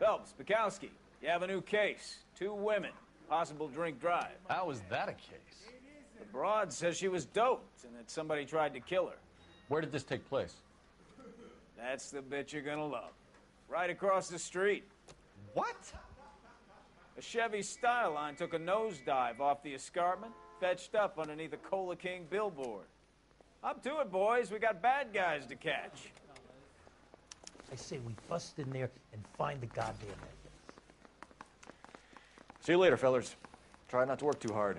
Phelps, Bukowski, you have a new case. 2 women, possible drink drive. How is that a case? The broad says she was doped and that somebody tried to kill her. Where did this take place? That's the bit you're gonna love. Right across the street. What? A Chevy Styline took a nosedive off the escarpment, fetched up underneath a Cola King billboard. Up to it, boys. We got bad guys to catch. I say we bust in there and find the goddamn evidence. See you later, fellers. Try not to work too hard.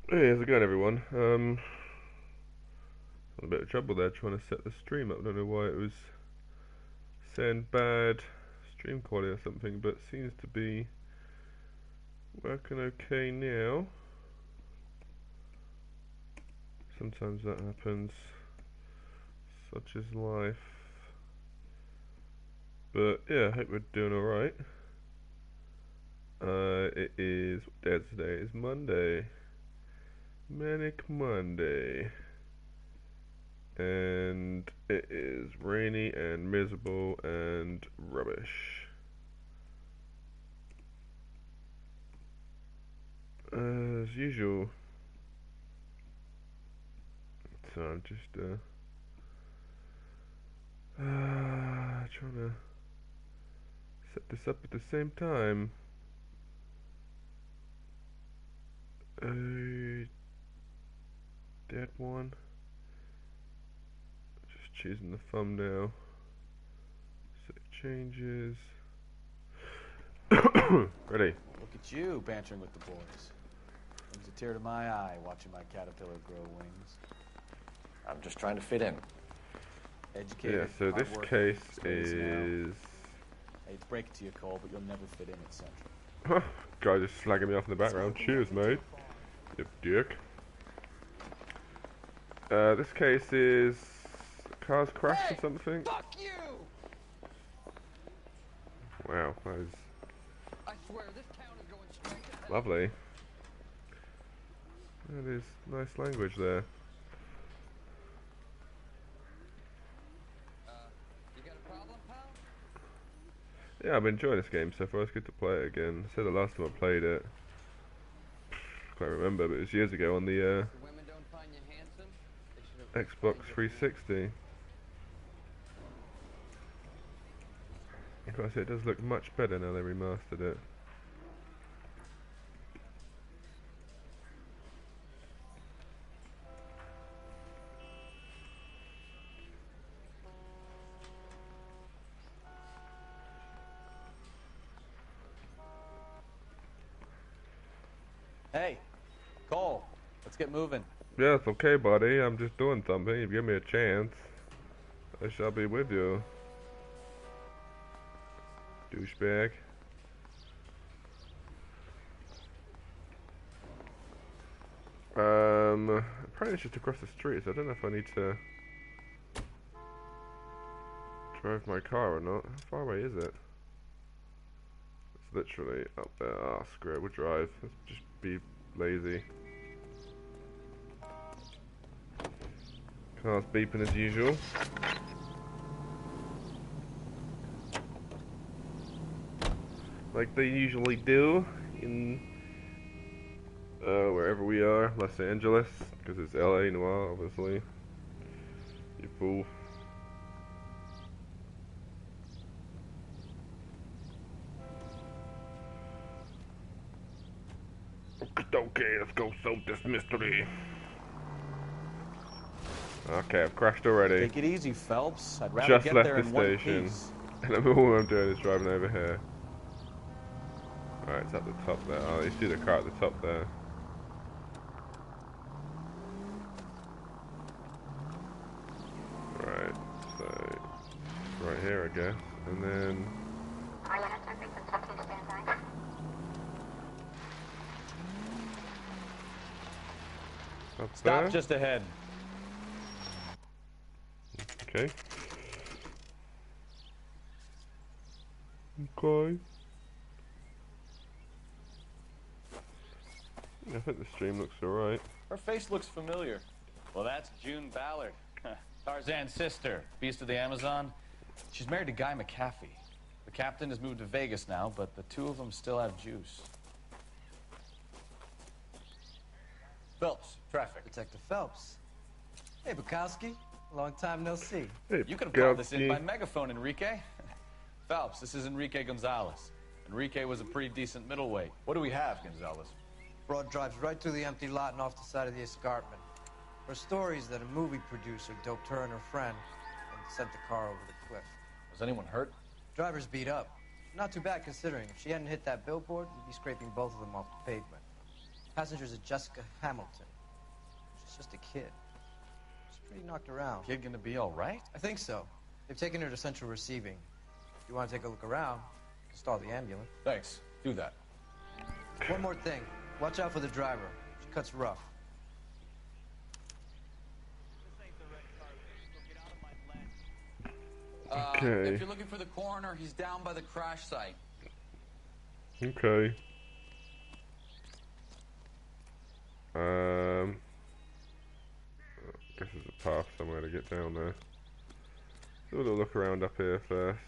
Hey, how's it going, everyone? A bit of trouble there trying to set the stream up. I don't know why it was saying bad stream quality or something, but seems to be working okay now. Sometimes that happens. Such is life. But yeah, I hope we're doing alright. It is, what day is today? It's Monday. Manic Monday, and it is rainy and miserable and rubbish as usual. So I'm just trying to set this up at the same time. Dead one. Just choosing the thumbnail. Save changes. Ready. Look at you bantering with the boys. Brings a tear to my eye watching my caterpillar grow wings. I'm just trying to fit in. Educated. Yeah, so this case is... I hate to break it to you, Cole, but you'll never fit in at Central. Guy just slagging me off in the background. Cheers, mate. You dick. This case is cars crashed or something. Fuck you! Wow, that is I swear this town is going straight to hell. lovely. That is nice language there. You got a problem, pal? Yeah, I've been enjoying this game so far. It's good to play it again. I said the last time I played it, can't remember, but it was years ago on the Xbox 360. Of course, it does look much better now they remastered it. Hey, Cole, let's get moving. Yeah, it's okay, buddy. I'm just doing something. If you give me a chance, I shall be with you. Douchebag. Apparently it's just across the street, so I don't know if I need to drive my car or not. How far away is it? It's literally up there. Ah, screw it, we'll drive. Let's just be lazy. Car's beeping as usual. Like they usually do in wherever we are, Los Angeles, because it's L.A. Noire, obviously. You fool. Okay, let's go solve this mystery. Okay, I've crashed already. Take it easy, Phelps. I'd rather get there in one piece. And all I'm doing is driving over here. Alright, it's at the top there. Oh, you see the car at the top there. Right, so right here, I guess, and then up Stop there. just ahead. Okay. Okay. I think the stream looks alright. Her face looks familiar. Well, that's June Ballard, Tarzan's sister, Beast of the Amazon. She's married to Guy McAfee. The captain has moved to Vegas now, but the two of them still have juice. Phelps, traffic. Detective Phelps. Hey, Bukowski. Long time no see. Hey, You could have called this in Gowski. by megaphone, Enrique. Phelps, this is Enrique Gonzalez. Enrique was a pretty decent middleweight. What do we have, Gonzalez? Broad drives right through the empty lot and off the side of the escarpment. Her story is that a movie producer doped her and her friend and sent the car over the cliff. Was anyone hurt? Driver's beat up. Not too bad considering. If she hadn't hit that billboard, you'd be scraping both of them off the pavement. Passenger's a Jessica Hamilton. She's just a kid. She's pretty knocked around. Kid gonna be all right? I think so. They've taken her to central receiving. If you want to take a look around, you can stall the ambulance. Thanks. Do that. One more thing. Watch out for the driver. She cuts rough. Okay. If you're looking for the coroner, he's down by the crash site. Okay. Guess there's a path somewhere to get down there. So we'll look around up here first.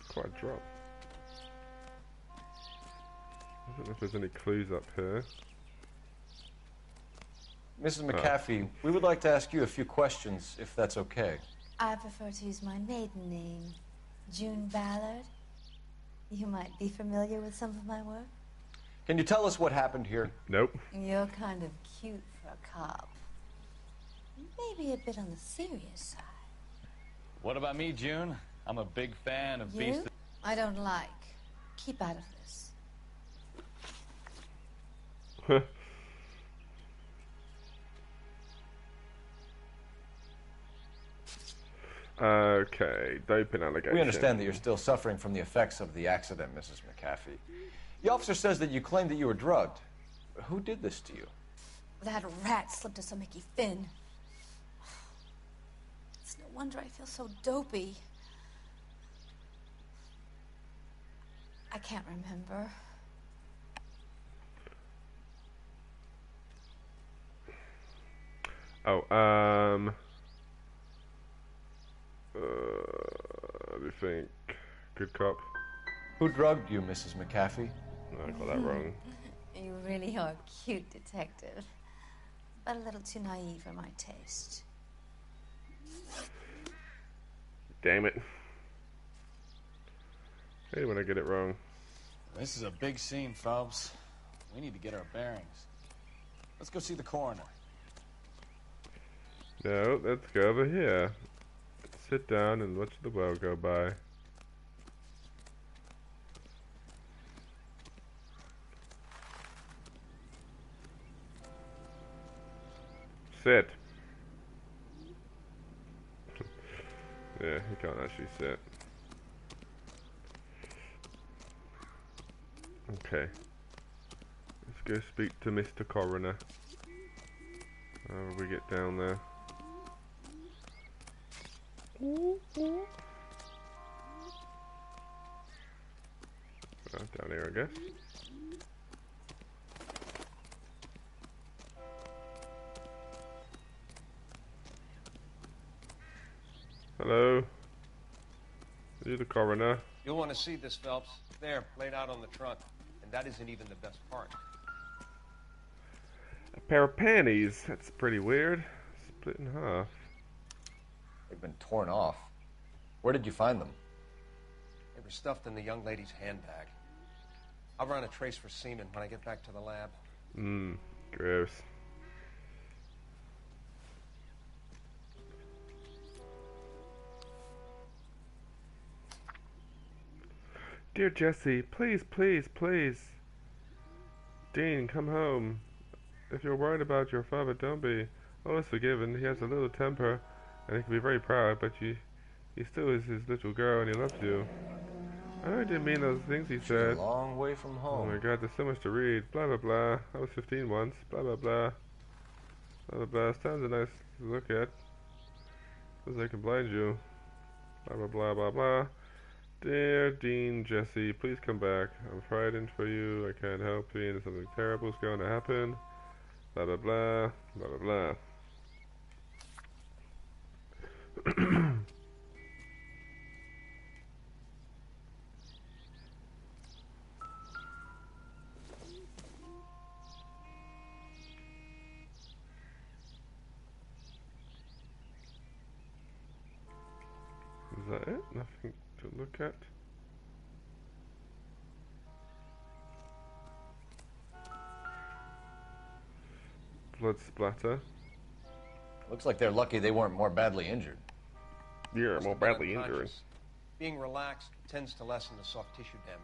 Quite a drop. I don't know if there's any clues up here. Mrs. McAfee, we would like to ask you a few questions, if that's okay. I prefer to use my maiden name, June Ballard. You might be familiar with some of my work. Can you tell us what happened here? Nope. You're kind of cute for a cop. Maybe a bit on the serious side. What about me, June? I'm a big fan of Beast You? I don't like. Keep out of this. Okay, doping allegation. We understand that you're still suffering from the effects of the accident, Mrs. McAfee. The officer says that you claim that you were drugged. Who did this to you? That rat slipped us a Mickey Finn. It's no wonder I feel so dopey. I can't remember. Let me think. Good cop. Who drugged you, Mrs. McAfee? No, I got that wrong. You really are a cute detective, but a little too naive for my taste. Damn it. I hate when I get it wrong. This is a big scene, Phelps. We need to get our bearings. Let's go see the coroner. No, let's go over here. Sit down and watch the world go by. Sit. Yeah, he can't actually sit. Okay. Let's go speak to Mr. Coroner. How will we get down there? Down here, I guess. Hello? Are you the coroner? You'll want to see this, Phelps. There, laid out on the trunk. And that isn't even the best part. A pair of panties. That's pretty weird. Split in half. They've been torn off. Where did you find them? They were stuffed in the young lady's handbag. I'll run a trace for semen when I get back to the lab. Gross. Dear Jesse, please, please, please. Dean, come home. If you're worried about your father, don't be. All is forgiven. He has a little temper, and he can be very proud, but he still is his little girl, and he loves you. I know he didn't mean those things he said. She's a long way from Oh home. my god, there's so much to read. Blah, blah, blah. I was 15 once. Blah, blah, blah. Blah, blah, blah. Sounds nice to look at. Says I can blind you. Blah, blah, blah, blah, blah. Dear Dean, Jesse, please come back. I'm frightened for you. I can't help seeing something terrible is going to happen. Blah, blah, blah. Blah, blah, blah. Is that it? Nothing to look at? Blood splatter. Looks like they're lucky they weren't more badly injured. Yeah, Must more have been badly injured. unconscious. Being relaxed tends to lessen the soft tissue damage.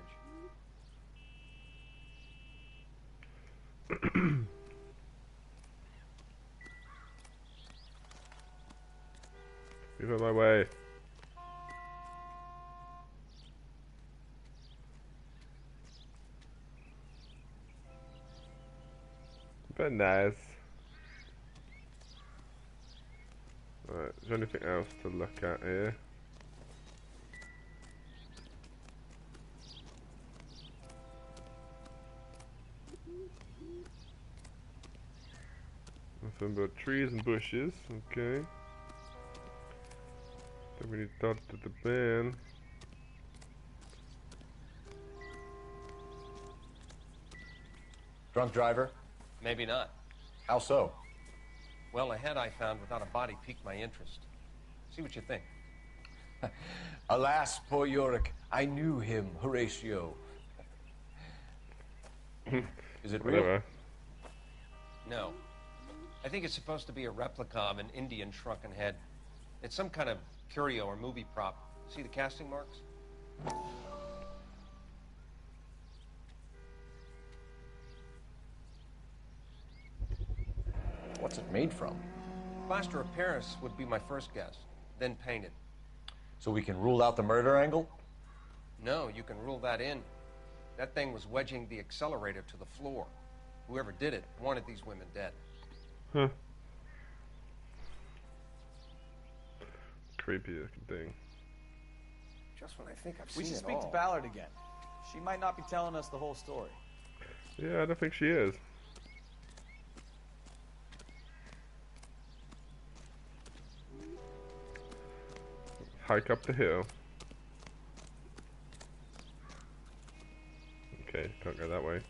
Move out my way. Very nice. Alright, is there anything else to look at here? Nothing but trees and bushes, okay. Then we need to dot to the ban. Drunk driver? Maybe not. How so? Well, a head I found without a body piqued my interest. See what you think. Alas, poor Yorick, I knew him, Horatio. Is it real? Whatever. No. I think it's supposed to be a replica of an Indian shrunken head. It's some kind of curio or movie prop. See the casting marks? What's it made from? Plaster of Paris would be my first guess, then painted. So we can rule out the murder angle? No, you can rule that in. That thing was wedging the accelerator to the floor. Whoever did it wanted these women dead. Huh. Creepy looking thing. Just when I think I've We seen should it speak all. to Ballard again. She might not be telling us the whole story. Yeah, I don't think she is. Hike up the hill. Okay, can't go that way.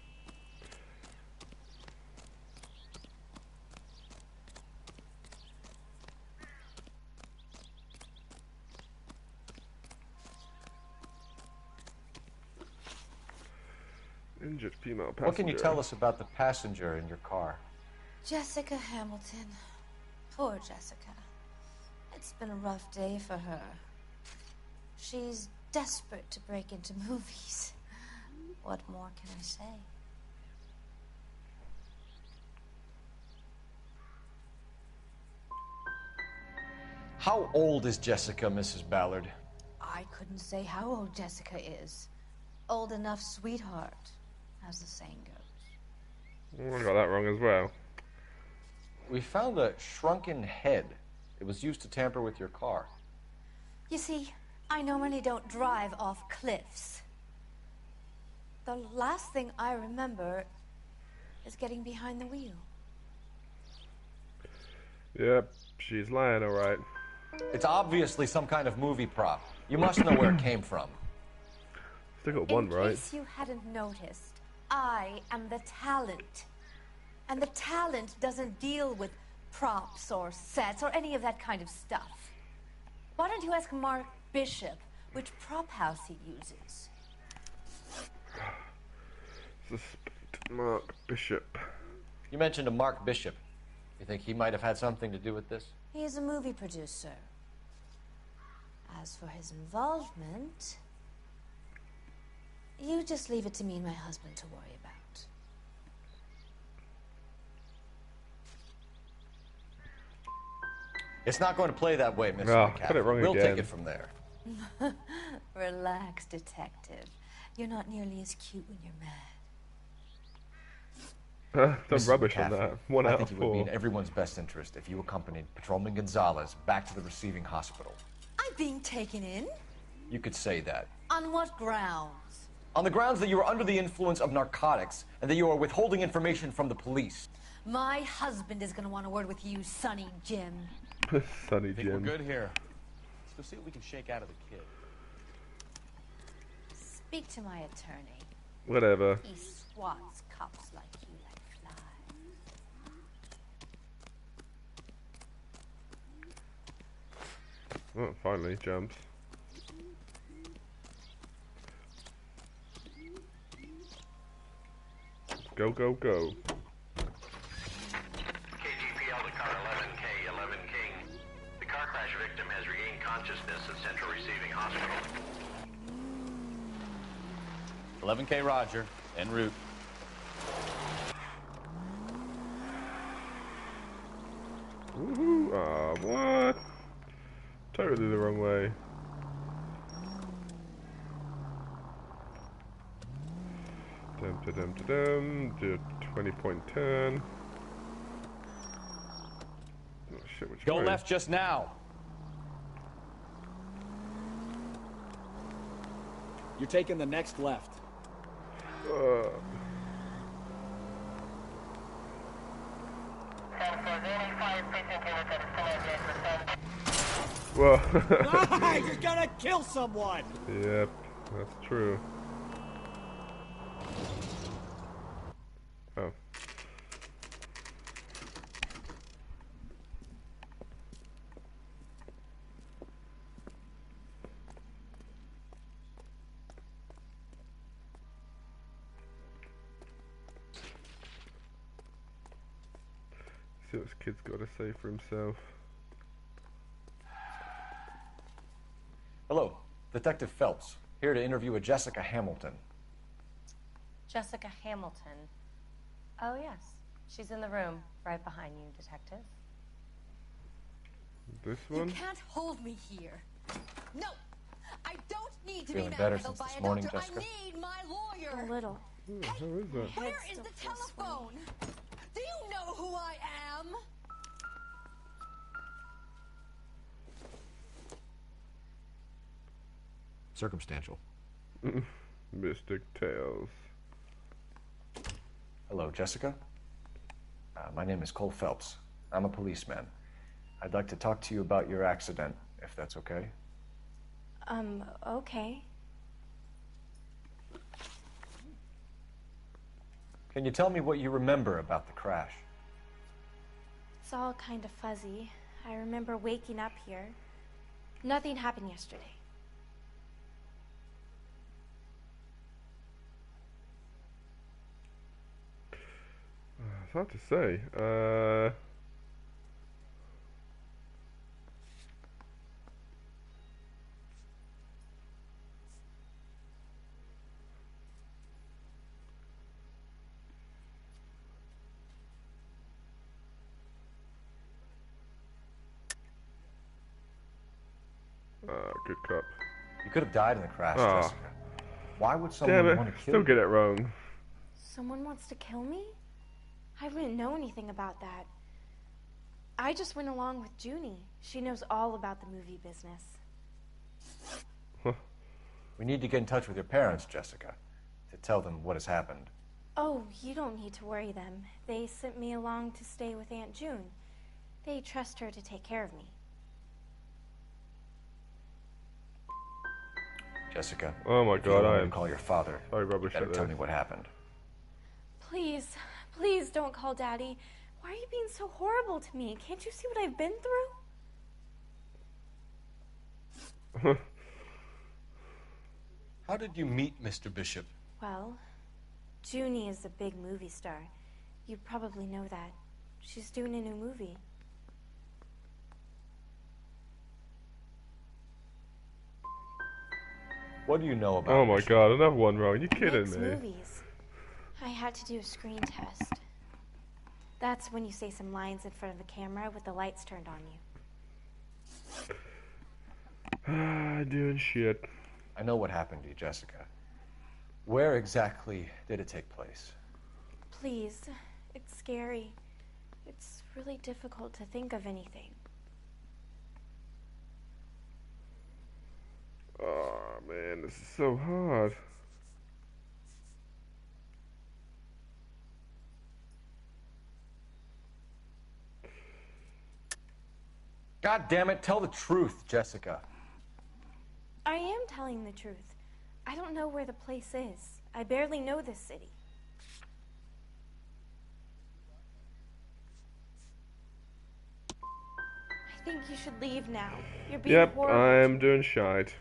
Injured female passenger. What can you tell us about the passenger in your car? Jessica Hamilton. Poor Jessica. It's been a rough day for her. She's desperate to break into movies. What more can I say? How old is Jessica, Mrs. Ballard? I couldn't say how old Jessica is. Old enough, sweetheart, as the saying goes. Oh, I got that wrong as well. We found a shrunken head. It was used to tamper with your car. You see, I normally don't drive off cliffs. The last thing I remember is getting behind the wheel. Yep, she's lying, alright. It's obviously some kind of movie prop. You must know where it came from. Still got one In right. case you hadn't noticed, I am the talent. And the talent doesn't deal with props or sets or any of that kind of stuff. Why don't you ask Mark Bishop which prop house he uses? Suspect Mark Bishop. You mentioned a Mark Bishop. You think he might have had something to do with this? He is a movie producer. As for his involvement, You just leave it to me and my husband to worry about. It's not going to play that way, Mr. Ah, McCaffrey. got it wrong We'll again. take it from there. Relax, detective. You're not nearly as cute when you're mad. Some Mrs. rubbish on McCaffrey, that. 1 I out think of it would be 4. in everyone's best interest if you accompanied Patrolman Gonzalez back to the receiving hospital. I'm being taken in? You could say that. On what grounds? On the grounds that you are under the influence of narcotics and that you are withholding information from the police. My husband is going to want a word with you, Sonny Jim. Sonny I think we're Jim. good here. Let's go see what we can shake out of the kid. Speak to my attorney. Whatever. He swats cops like you like flies. Oh, finally, jumps. Go, go, go. KGPL to car 11K, 11 King. The car crash victim has regained consciousness at Central Receiving Hospital. 11K Roger, en route. Woohoo! Ah, what? Totally the wrong way. Dum da dum da dum. Do a 20-point turn. Oh shit! Which Go way? left just now. You're taking the next left. Whoa. You're gonna kill someone! Yep, that's true. Oh. See what this kid's got to say for himself. Hello, Detective Phelps, here to interview a Jessica Hamilton. Jessica Hamilton. Oh, yes. She's in the room, right behind you, Detective. This You one? can't hold me here. No! I don't need to Feeling be better manhandled since by this a morning, doctor. Jessica? I need my lawyer. A little. Ooh, how is that? Where Head is still the feels telephone? Do you know who I am? Circumstantial. Mystic Tales. Hello, Jessica. My name is Cole Phelps. I'm a policeman. I'd like to talk to you about your accident, if that's okay. Okay. Can you tell me what you remember about the crash? It's all kind of fuzzy. I remember waking up here. Nothing happened yesterday. It's hard to say. Good cop. You could have died in the crash, Ah. Jessica. Why would Damn someone it. want to kill Still you? get it wrong. Someone wants to kill me? I wouldn't know anything about that. I just went along with Junie. She knows all about the movie business. We need to get in touch with your parents, Jessica, to tell them what has happened. Oh, you don't need to worry them. They sent me along to stay with Aunt June. They trust her to take care of me. Jessica. Oh my if you god, want I me to am call your father. so rubbish Better at tell this. me what happened. Please, please don't call Daddy. Why are you being so horrible to me? Can't you see what I've been through? How did you meet Mr. Bishop? Well, Junie is a big movie star. You probably know that. She's doing a new movie. What do you know about Oh my Michigan? god, another one wrong. You kidding Makes me? movies. I had to do a screen test. That's when you say some lines in front of the camera with the lights turned on you. Doing shit. I know what happened to you, Jessica. Where exactly did it take place? Please, it's scary. It's really difficult to think of anything. Oh man, this is so hard. God damn it, tell the truth, Jessica. I am telling the truth. I don't know where the place is. I barely know this city. I think you should leave now. You're being Yep, horrible. I'm doing shite.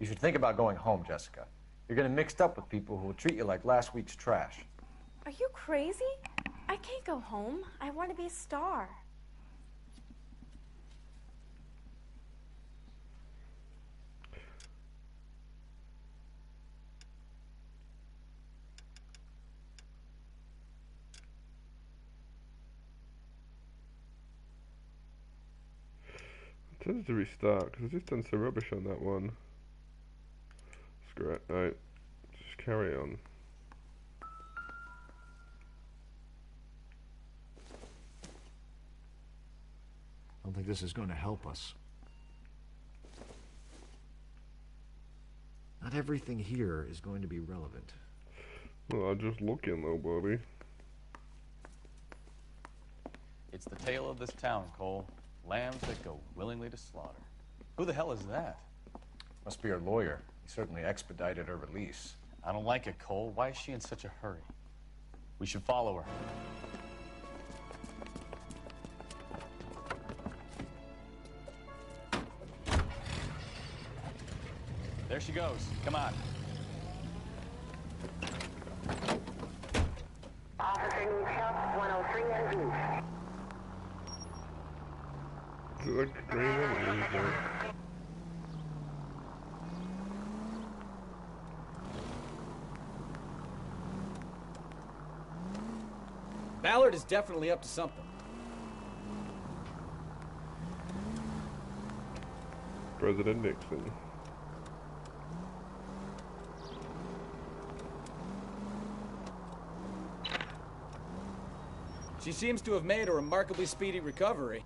You should think about going home, Jessica. You're getting mixed up with people who will treat you like last week's trash. Are you crazy? I can't go home. I want to be a star. It tends to restart because I've just done some rubbish on that one. Screw it. Alright, just carry on. I don't think this is going to help us. Not everything here is going to be relevant. Well, I'm just looking though, buddy. It's the tale of this town, Cole. Lambs that go willingly to slaughter. Who the hell is that? Must be her lawyer. He certainly expedited her release. I don't like it, Cole. Why is she in such a hurry? We should follow her. There she goes. Come on. Officer needs help, 103 and blue. Is it like green one? It is, though. Ballard is definitely up to something. President Nixon. She seems to have made a remarkably speedy recovery.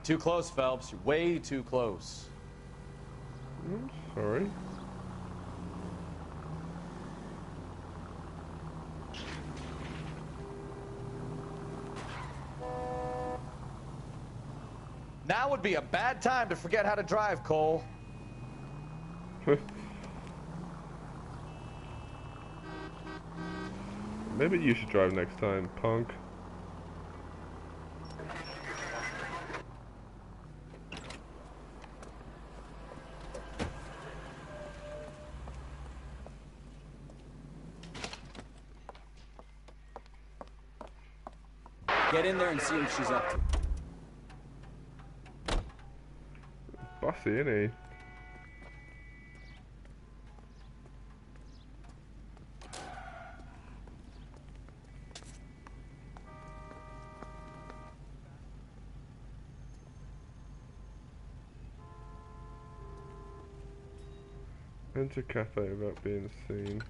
Too close, Phelps. You're way too close. Sorry. Now would be a bad time to forget how to drive, Cole. Maybe you should drive next time, punk. Get in there and see what she's up to. Bossy, innit? Enter cafe without being seen.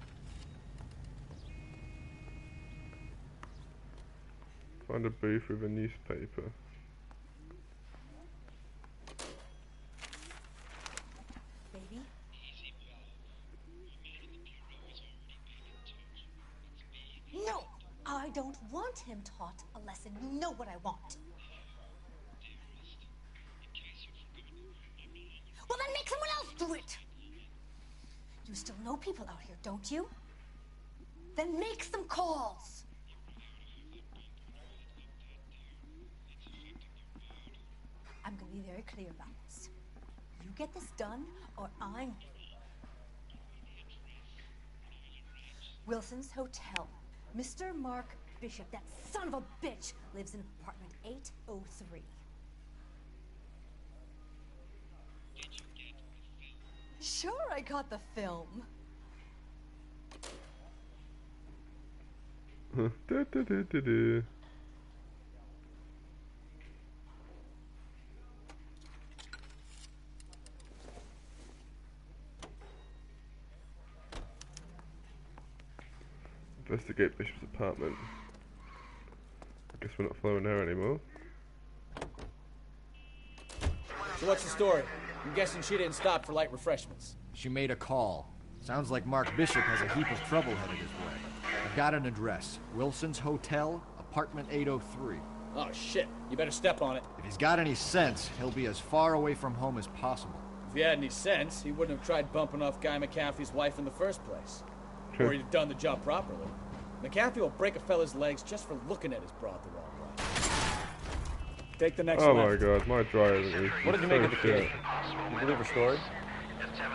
Find a booth with a newspaper. Baby? No! I don't want him taught a lesson. You know what I want. Well, then make someone else do it! You still know people out here, don't you? Then make some calls! I'm gonna be very clear about this. You get this done, or I'm... Wilson's Hotel. Mr. Mark Bishop, that son of a bitch, lives in apartment 803. Sure, I got the film. Investigate Bishop's apartment. I guess we're not following her anymore. So what's the story? I'm guessing she didn't stop for light refreshments. She made a call. Sounds like Mark Bishop has a heap of trouble headed his way. I've got an address. Wilson's Hotel, apartment 803. Oh, shit. You better step on it. If he's got any sense, he'll be as far away from home as possible. If he had any sense, he wouldn't have tried bumping off Guy McCaffrey's wife in the first place. True. Or he'd have done the job properly. McCaffrey will break a fella's legs just for looking at his broad the wrong way. Take the next Oh left. my god, my drive is What did you make of the shit. kid? You believe her story?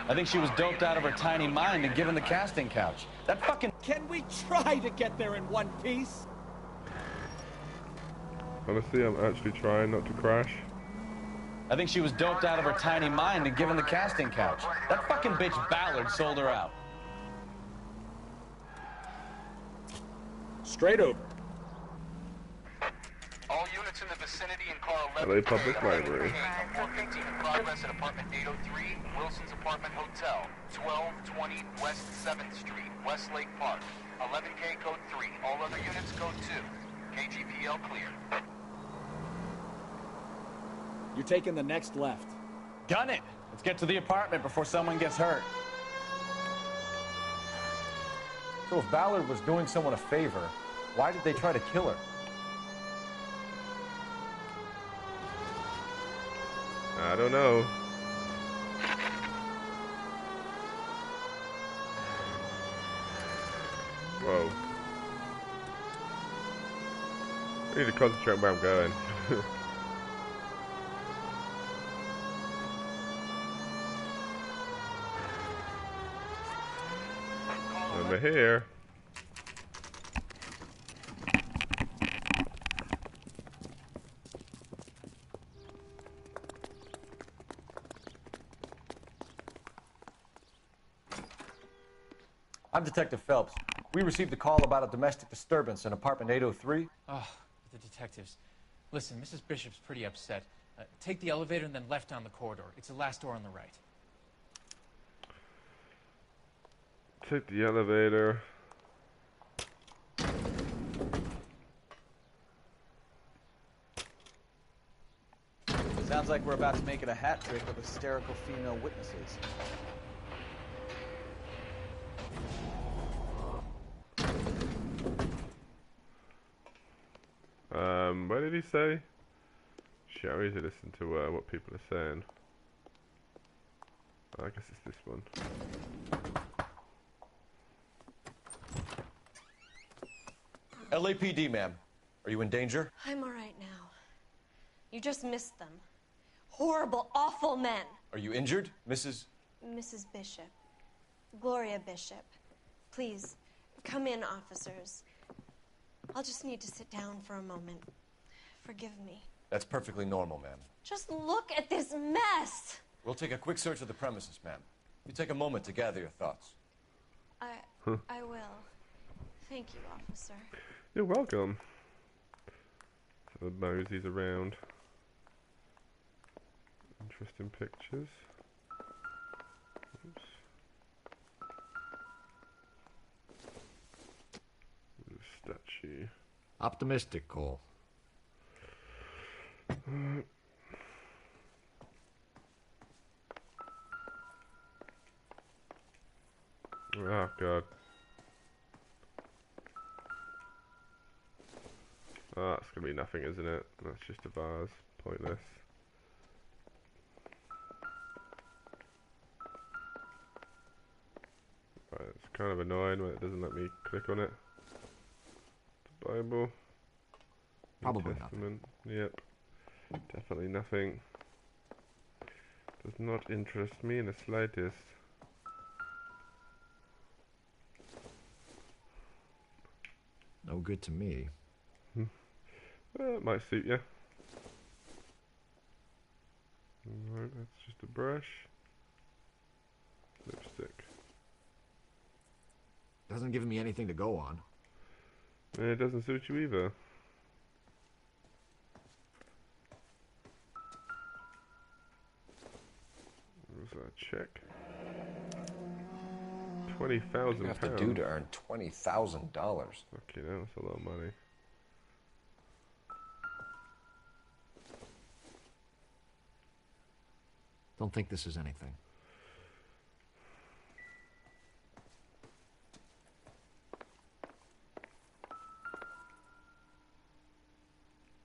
I think she was doped out of her tiny mind and given the casting couch. That fucking... Can we try to get there in one piece? Honestly, I'm actually trying not to crash. I think she was doped out of her tiny mind and given the casting couch. That fucking bitch Ballard sold her out. Straight over. All units in the vicinity in car LA Public Library. 415 in progress at apartment 803, Wilson's Apartment Hotel, 1220 West 7th Street, Westlake Park. 11K code 3. All other units code 2. KGPL clear. You're taking the next left. Gun it! Let's get to the apartment before someone gets hurt. So if Ballard was doing someone a favor, why did they try to kill her? I don't know. Whoa. I need to concentrate where I'm going. Over here. I'm Detective Phelps. We received a call about a domestic disturbance in apartment 803. Oh, the detectives. Listen, Mrs. Bishop's pretty upset. Take the elevator and then left down the corridor. It's the last door on the right. Take the elevator. Sounds like we're about to make it a hat trick of hysterical female witnesses. What did he say? Shit, I usually listen to what people are saying. I guess it's this one. LAPD, ma'am. Are you in danger? I'm all right now. You just missed them. Horrible, awful men. Are you injured, Mrs. Mrs. Bishop. Gloria Bishop. Please, come in, officers. I'll just need to sit down for a moment. Forgive me. That's perfectly normal, ma'am. Just look at this mess. We'll take a quick search of the premises, ma'am. You take a moment to gather your thoughts. I will. Thank you, officer. You're welcome. So the mosey's around. Interesting pictures. Oops. Statue. Optimistic, Cole. Oh god. Oh, that's gonna be nothing, isn't it? That's just a vase. Pointless. Right, it's kind of annoying when it doesn't let me click on it. The Bible. Probably New Testament. Yep. Definitely nothing. Does not interest me in the slightest. No good to me. It might suit you. Alright, that's just a brush. Lipstick. Doesn't give me anything to go on. It doesn't suit you either. What was that? Check. $20,000. What do you have to do to earn $20,000? Okay, now that's a lot of money. Don't think this is anything.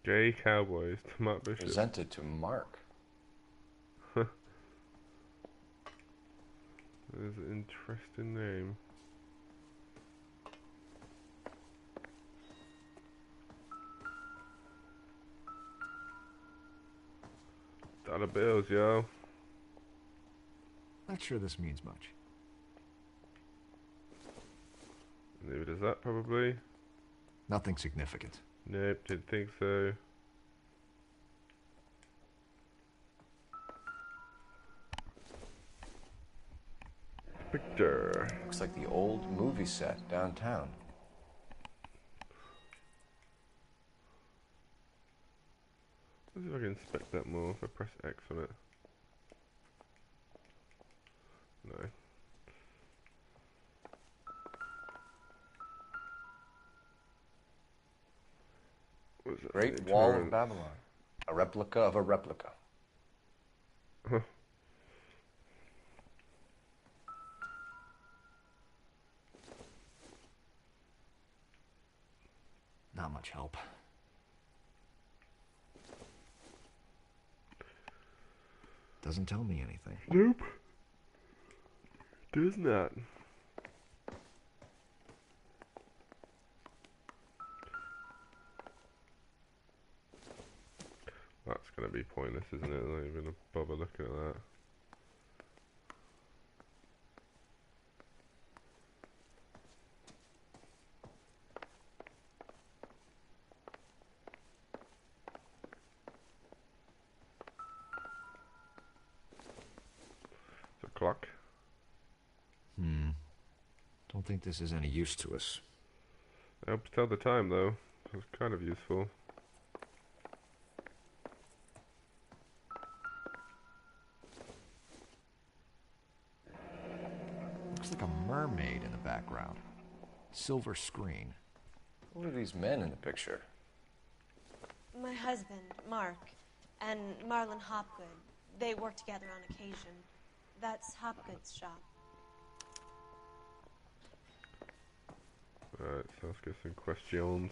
Gay Cowboys to Mark Bishop. Presented to Mark. That is an interesting name. Dollar bills, yo. Not sure this means much. Maybe does that probably. Nothing significant. Nope, didn't think so. Picture. Looks like the old movie set downtown. Let's see if I can inspect that more if I press X on it. No. What is that? Great Wall of Babylon. A replica of a replica. Huh. Not much help. Doesn't tell me anything. Nope. Does not. That's going to be pointless, isn't it? I'm not even going to bother looking at that. It's a clock. Don't think this is any use to us. Helps tell the time, though. It's kind of useful. Looks like a mermaid in the background. Silver screen. Who are these men in the picture? My husband, Mark, and Marlon Hopgood. They work together on occasion. That's Hopgood's shop. Alright, so let's get some questions.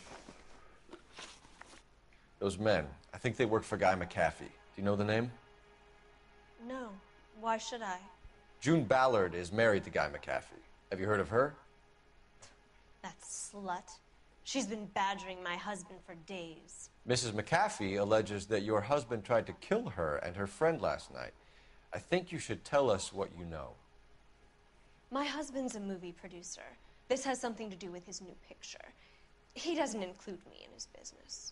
Those men, I think they work for Guy McAfee. Do you know the name? No. Why should I? June Ballard is married to Guy McAfee. Have you heard of her? That slut. She's been badgering my husband for days. Mrs. McAfee alleges that your husband tried to kill her and her friend last night. I think you should tell us what you know. My husband's a movie producer. This has something to do with his new picture. He doesn't include me in his business.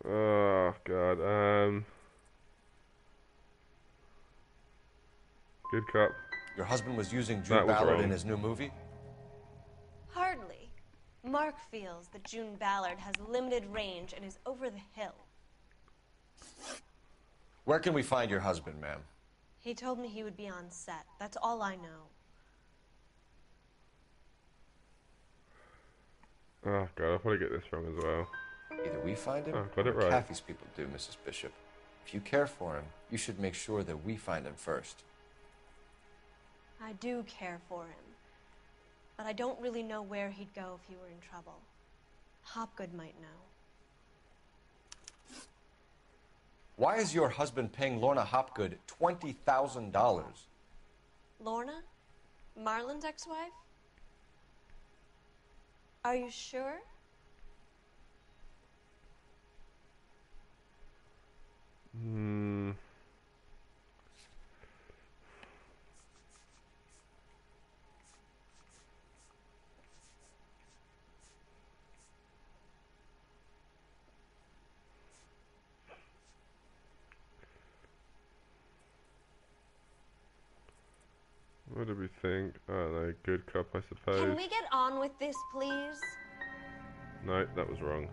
Oh, God. Good cop. Your husband was using June Ballard in his new movie? Hardly. Mark feels that June Ballard has limited range and is over the hill. Where can we find your husband, ma'am? He told me he would be on set. That's all I know. Oh, God, I'll probably get this wrong as well. Either we find him, Oh, or got it right. McAfee's people do, Mrs. Bishop. If you care for him, you should make sure that we find him first. I do care for him. But I don't really know where he'd go if he were in trouble. Hopgood might know. Why is your husband paying Lorna Hopgood $20,000? Lorna? Marlon's ex-wife? Are you sure? everything. Like good cop, I suppose. Can we get on with this, please? No, that was wrong.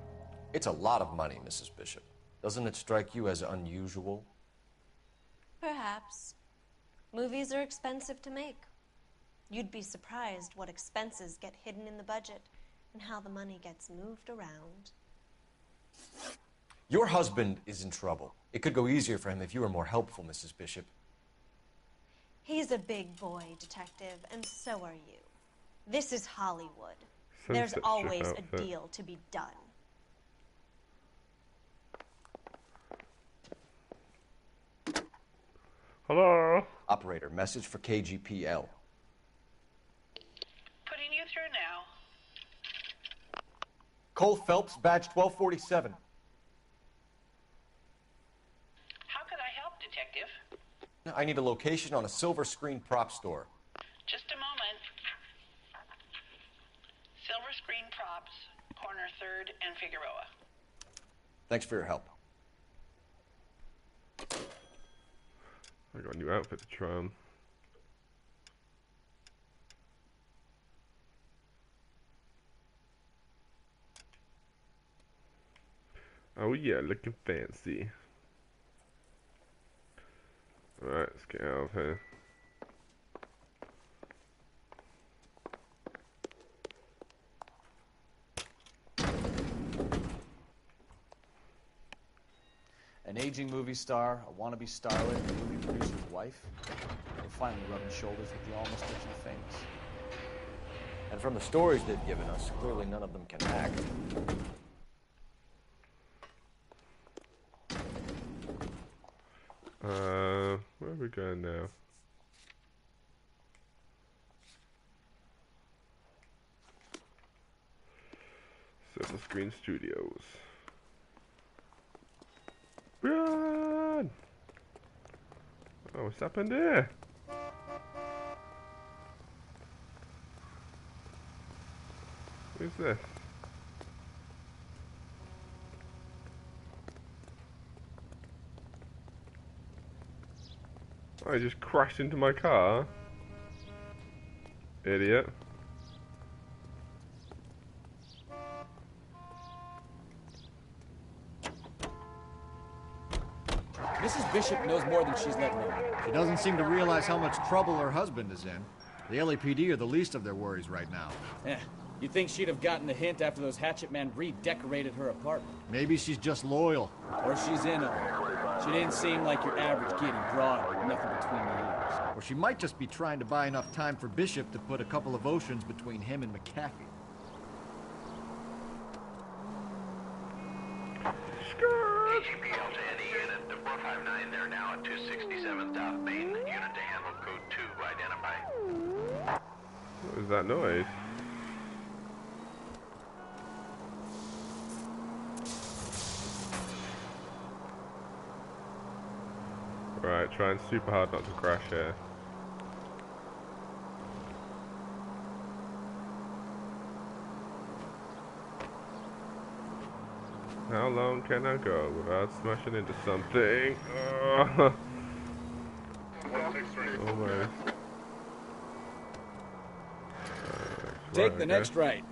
It's a lot of money, Mrs. Bishop. Doesn't it strike you as unusual? Perhaps. Movies are expensive to make. You'd be surprised what expenses get hidden in the budget and how the money gets moved around. Your husband is in trouble. It could go easier for him if you were more helpful, Mrs. Bishop. He's a big boy, Detective, and so are you. This is Hollywood. There's Censorship always a outfit. deal to be done. Hello? Operator, message for KGPL. Putting you through now. Cole Phelps, badge 1247. How can I help, Detective? I need a location on a silver screen prop store. Just a moment. Silver Screen Props, corner 3rd and Figueroa. Thanks for your help. I got a new outfit to try on. Oh yeah, looking fancy. Alright, let's get out of here. An aging movie star, a wannabe starlet, a movie producer's wife. We're finally rubbing shoulders with the almost rich and famous. And from the stories they've given us, clearly none of them can act. Where are we going now? Silver Screen Studios. Run! Oh, what's happened here? Who's this? I just crashed into my car. Idiot. Mrs. Bishop knows more than she's letting on. She doesn't seem to realize how much trouble her husband is in. The LAPD are the least of their worries right now. You'd think she'd have gotten the hint after those hatchet men redecorated her apartment. Maybe she's just loyal. Or she's in on it. She didn't seem like your average kitty, broad with nothing between the ears. Or she might just be trying to buy enough time for Bishop to put a couple of oceans between him and McAfee. KGPL to any unit, the 459, they're now at 267 South Main. Unit to handle code 2, identify. What is that noise? Right, trying super hard not to crash here. How long can I go without smashing into something? Almost. Take the next right.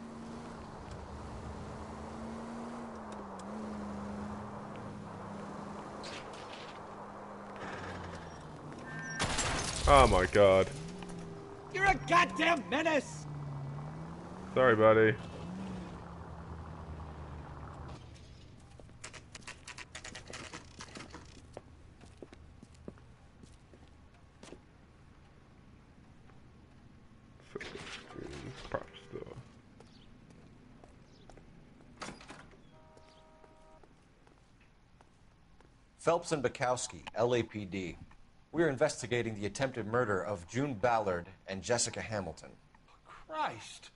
Oh my god. You're a goddamn menace! Sorry, buddy. Prop store. Phelps and Bukowski, LAPD. We're investigating the attempted murder of June Ballard and Jessica Hamilton. Christ.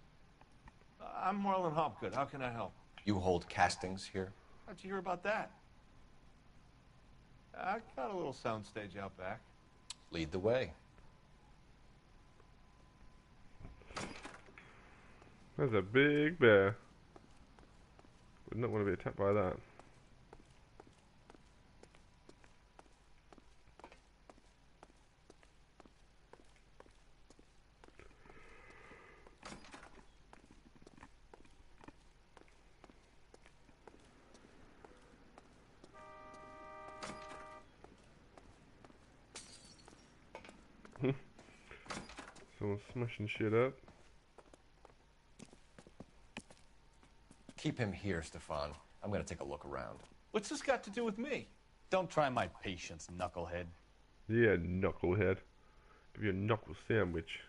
I'm Marlon Hopgood. How can I help? You hold castings here? How'd you hear about that? I got a little soundstage out back. Lead the way. There's a big bear. Would not want to be attacked by that. Someone's smashing shit up. Keep him here, Stefan. I'm gonna take a look around. What's this got to do with me? Don't try my patience, knucklehead. Yeah, knucklehead. Give you a knuckle sandwich.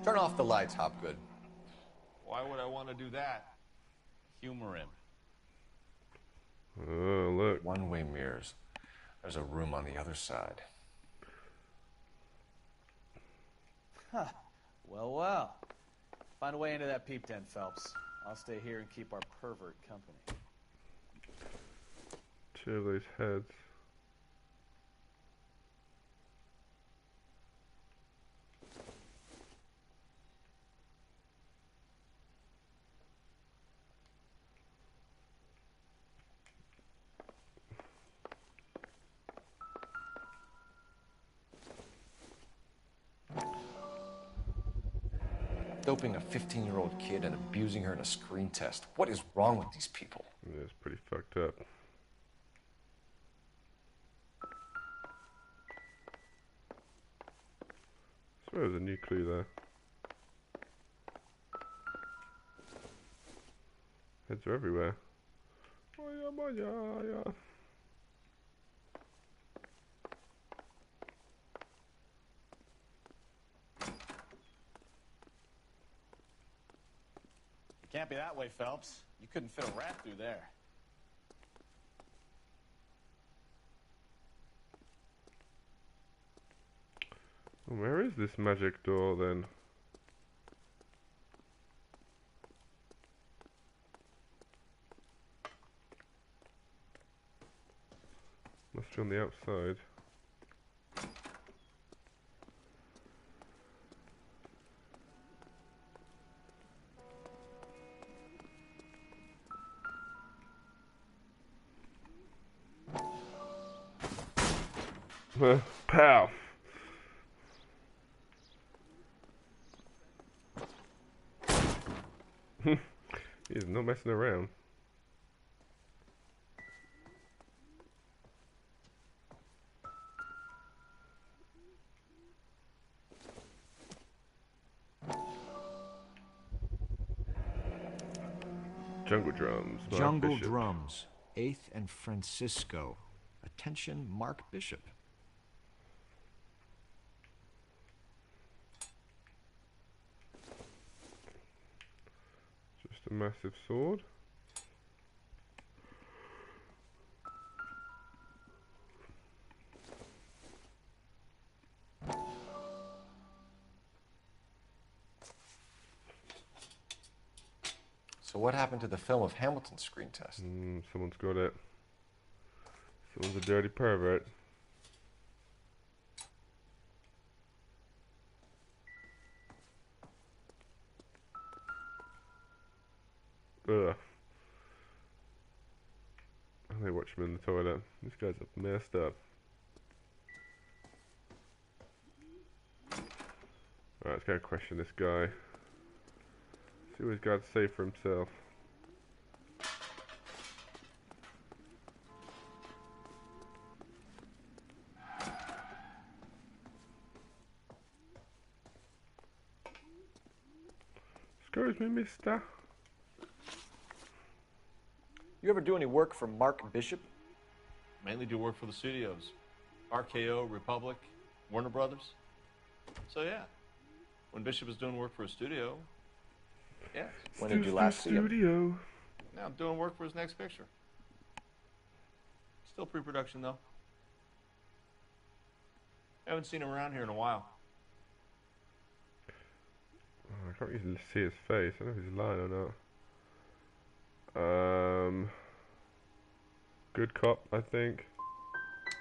Turn off the lights, Hopgood. Why would I want to do that? Humor him. Oh, look. One-way mirrors. There's a room on the other side. Huh. Well, well. Find a way into that peep den, Phelps. I'll stay here and keep our pervert company. Two of those heads. Doping a 15-year-old kid and abusing her in a screen test. What is wrong with these people? Yeah, it's pretty fucked up. I swear there's a new clue there. Heads are everywhere. Oh yeah. Can't be that way, Phelps. You couldn't fit a rat through there. Well, where is this magic door then? Must be on the outside. Pow! He's not messing around. Jungle drums. Mark Jungle Bishop. drums. 8th and Francisco. Attention, Mark Bishop. Just a massive sword. So what happened to the film of Hamilton's screen test? Someone's got it. Someone's a dirty pervert. Ugh. They watch him in the toilet. This guy's messed up. Alright, let's go question this guy. See what he's got to say for himself. Excuse me, mister. You ever do any work for Mark Bishop? Mainly do work for the studios. RKO, Republic, Warner Brothers. So yeah, when Bishop is doing work for a studio, yeah. When did you last see him? Now I'm doing work for his next picture. Still pre-production though. Haven't seen him around here in a while. Oh, I can't usually see his face. I don't know if he's lying or not. Good cop, I think.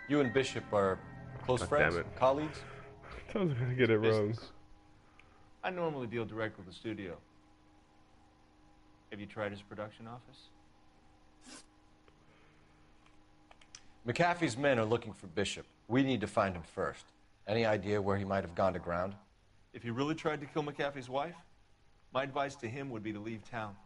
You and Bishop are close God friends? damn it. Colleagues? I was going to get it wrong. Business. I normally deal direct with the studio. Have you tried his production office? McAfee's men are looking for Bishop. We need to find him first. Any idea where he might have gone to ground? If he really tried to kill McAfee's wife, my advice to him would be to leave town.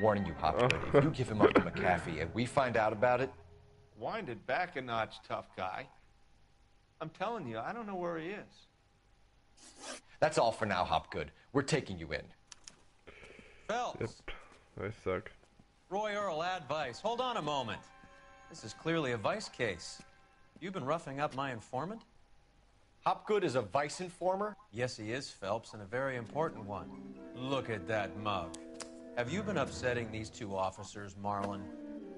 I'm warning you, Hopgood. If you give him up to McAfee and we find out about it... Wind it back a notch, tough guy. I'm telling you, I don't know where he is. That's all for now, Hopgood. We're taking you in. Phelps. I suck. Roy Earl, advice. Hold on a moment. This is clearly a vice case. You've been roughing up my informant? Hopgood is a vice informer? Yes, he is, Phelps, and a very important one. Look at that mug. Have you been upsetting these two officers, Marlin?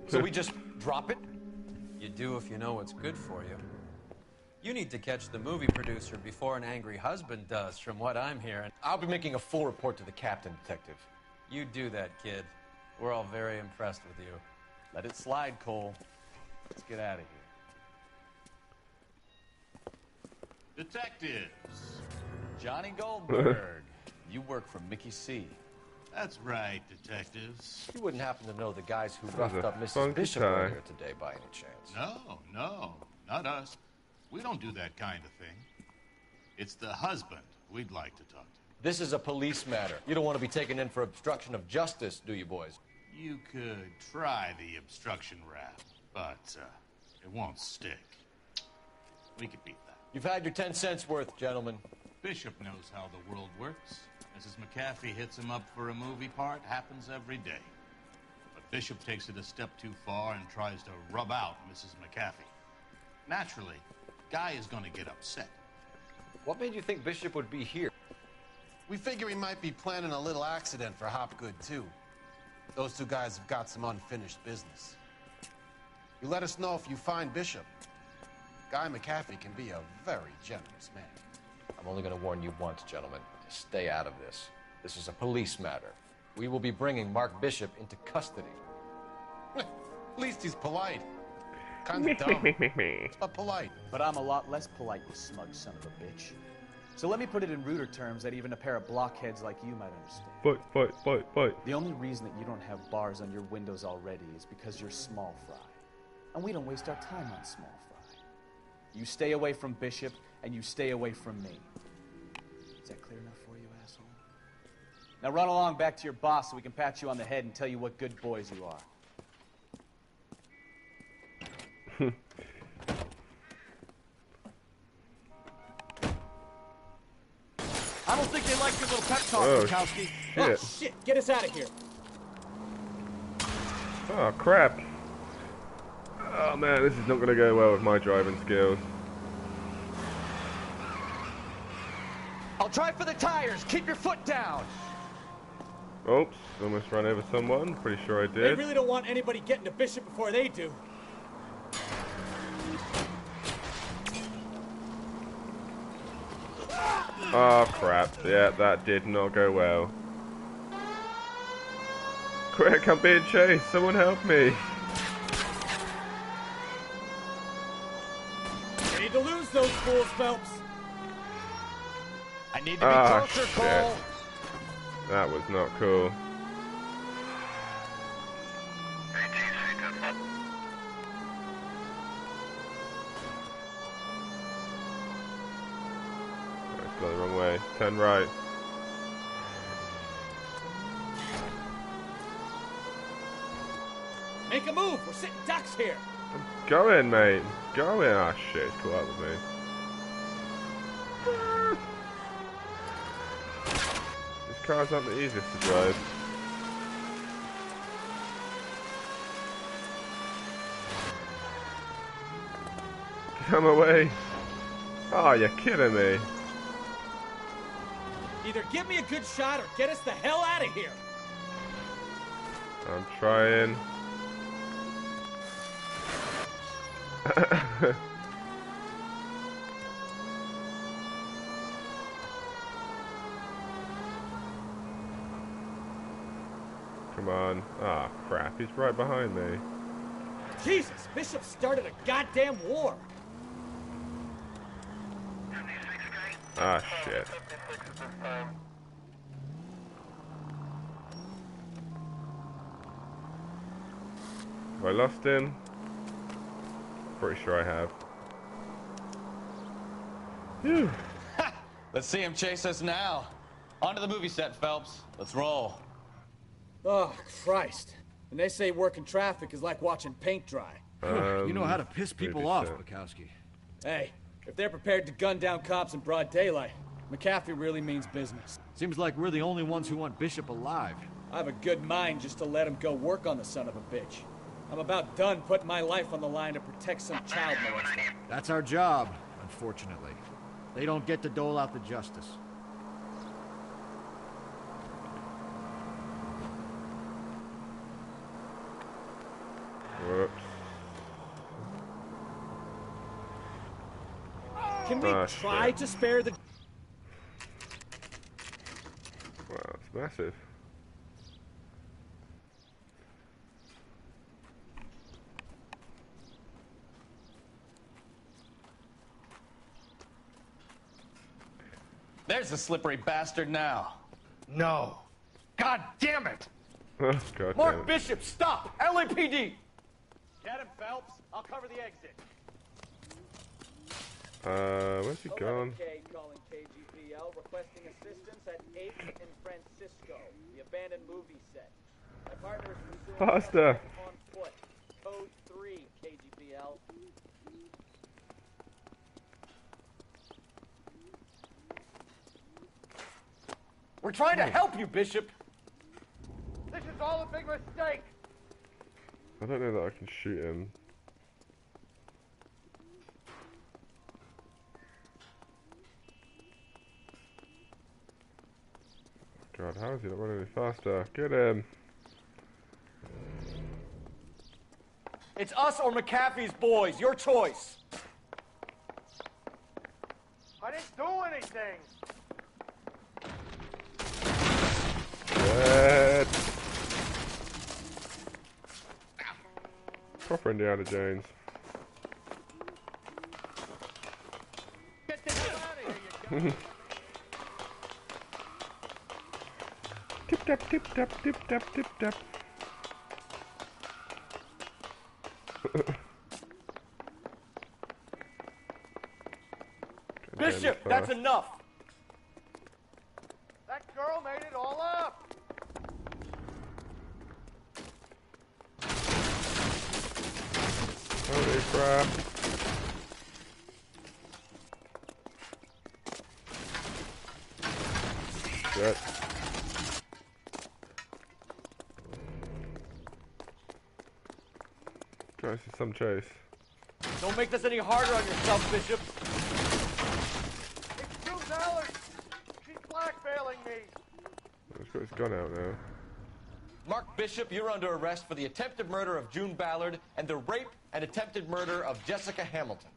So we just drop it? You do if you know what's good for you. You need to catch the movie producer before an angry husband does, from what I'm hearing. I'll be making a full report to the captain, Detective. You do that, kid. We're all very impressed with you. Let it slide, Cole. Let's get out of here. Detectives. Johnny Goldberg. You work for Mickey C. That's right, detectives. You wouldn't happen to know the guys who roughed up Mrs. funky Bishop tie. earlier today by any chance? No, not us. We don't do that kind of thing. It's the husband we'd like to talk to. This is a police matter. You don't want to be taken in for obstruction of justice, do you, boys? You could try the obstruction rap, but it won't stick. We could beat that. You've had your 10 cents worth, gentlemen. Bishop knows how the world works. Mrs. McAfee hits him up for a movie part, happens every day. But Bishop takes it a step too far and tries to rub out Mrs. McAfee. Naturally, Guy is going to get upset. What made you think Bishop would be here? We figure he might be planning a little accident for Hopgood, too. Those two guys have got some unfinished business. You let us know if you find Bishop. Guy McAfee can be a very generous man. I'm only going to warn you once, gentlemen. Stay out of this. This is a police matter. We will be bringing Mark Bishop into custody. At least he's polite. Kind of dumb, but polite. But I'm a lot less polite, you smug son of a bitch. So let me put it in ruder terms that even a pair of blockheads like you might understand. Fight. The only reason that you don't have bars on your windows already is because you're small fry. And we don't waste our time on small fry. You stay away from Bishop, and you stay away from me. Is that clear enough for you, asshole? Now run along back to your boss so we can pat you on the head and tell you what good boys you are. I don't think they like your little pep talk, Oh, Bukowski. shit. Oh, shit. Get us out of here. Oh, crap. Oh, man, this is not going to go well with my driving skills. I'll try for the tires. Keep your foot down. Oops, almost ran over someone. Pretty sure I They did. really don't want anybody getting to Bishop before they do. Oh, crap. Yeah, that did not go well. Quick, I'm being chased. Someone help me. You need to lose those fools, Phelps. I need to be Ah, closer, shit. Cole. That was not cool. It's gone the wrong way. Turn right. Make a move. We're sitting ducks here. Going, mate. Going. Ah, shit. It's caught up with me. This car's not the easiest to drive. Come away. Oh, you're kidding me. Either give me a good shot or get us the hell out of here. I'm trying. Come on. Ah, crap. He's right behind me. Jesus, Bishop started a goddamn war. Ah, shit. Have I lost him? Pretty sure I have. Phew. Let's see him chase us now. Onto the movie set, Phelps. Let's roll. Oh, Christ. And they say working traffic is like watching paint dry. You know how to piss people off, Bukowski. Hey, if they're prepared to gun down cops in broad daylight, McAfee really means business. Seems like we're the only ones who want Bishop alive. I have a good mind just to let him go work on the son of a bitch. I'm about done putting my life on the line to protect some child molester. That's our job, unfortunately. They don't get to dole out the justice. Whoops. Can we try to spare the... Wow, it's massive. There's the slippery bastard now. No. God damn it! Oh, God Mark damn it. Bishop, stop! LAPD! Get him, Phelps. I'll cover the exit. Where's he gone? K calling KGPL, requesting assistance at 8th in Francisco, the abandoned movie set. My partner is pursuing Faster. suspect on foot. Code 3, KGPL. We're trying to help you, Bishop. This is all a big mistake. I don't know that I can shoot him. God, how is he not running any faster? Get him! It's us or McAfee's boys. Your choice. I didn't do anything. Dead! Proper Indiana Jones. Get the hell out of here, you Tip tap tip tap tip tap tip tap. Bishop, that's enough. That girl made it all up. Holy crap. Shit. Try to see some chase. Don't make this any harder on yourself, Bishop. It's June Ballard. She's blackmailing me. He's got his gun out now. Mark Bishop, you're under arrest for the attempted murder of June Ballard and the rape and attempted murder of Jessica Hamilton.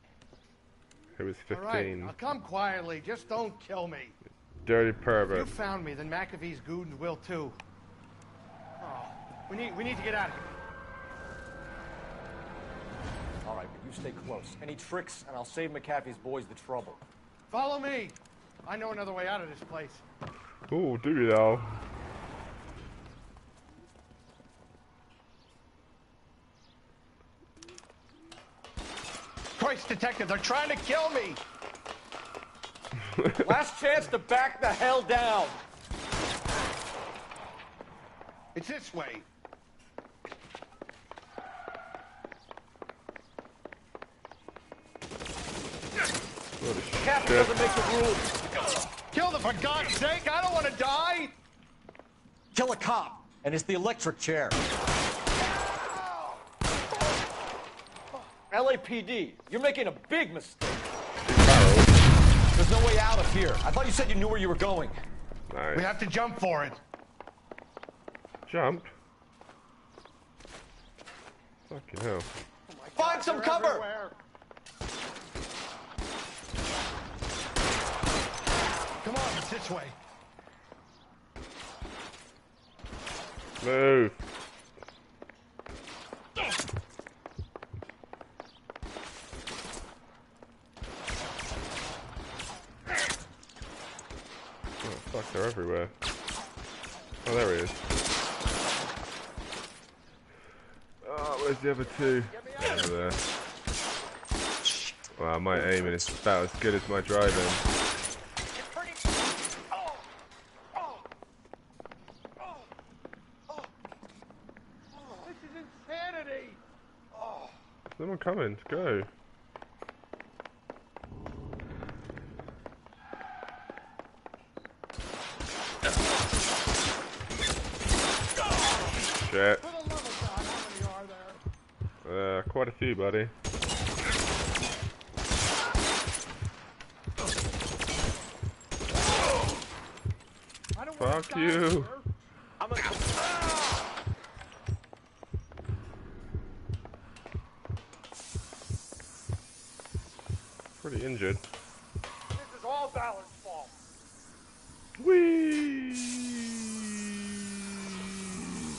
Who was All right, 15. now come quietly. Just don't kill me. Dirty If you pervert. found me, then McAfee's goons will too. Oh, we need to get out of here. All right, but you stay close. Any tricks, and I'll save McAfee's boys the trouble. Follow me. I know another way out of this place. Oh, do you though? Christ, detective, they're trying to kill me. Last chance to back the hell down. It's this way. Captain doesn't make the rules. Kill them, for God's sake. I don't want to die. Kill a cop, and it's the electric chair. LAPD, you're making a big mistake. There's no way out of here. I thought you said you knew where you were going. Nice. We have to jump for it. Jump? Fucking hell. Find some cover! Everywhere. Come on, it's this way. Move. Oh, fuck, they're everywhere. Oh, there he is. Oh, where's the other two? Over there. Wow, my aiming is about as good as my driving. Someone coming. Go. Shit. Quite a few, buddy. Fuck you. Pretty injured. This is all Ballard's fault. Whee!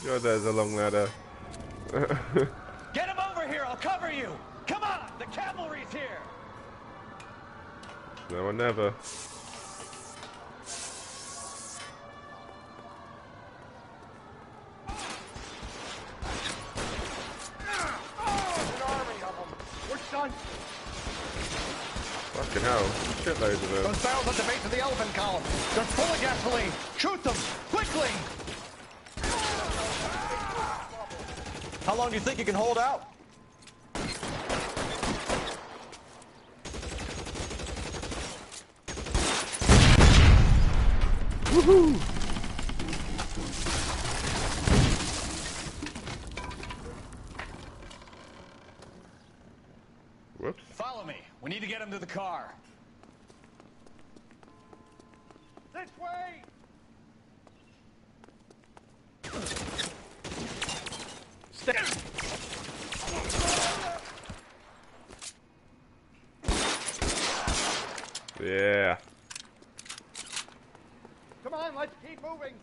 God, there's a long ladder. Get him over here, I'll cover you! Come on, the cavalry's here! No, I never. Fucking hell, shitloads of them. Those barrels at the base of the elephant column. They're full of gasoline. Shoot them, quickly! How long do you think you can hold out? Woohoo! Whoops. Follow me. We need to get him to the car. This way! Stay. Yeah. Come on, let's keep moving.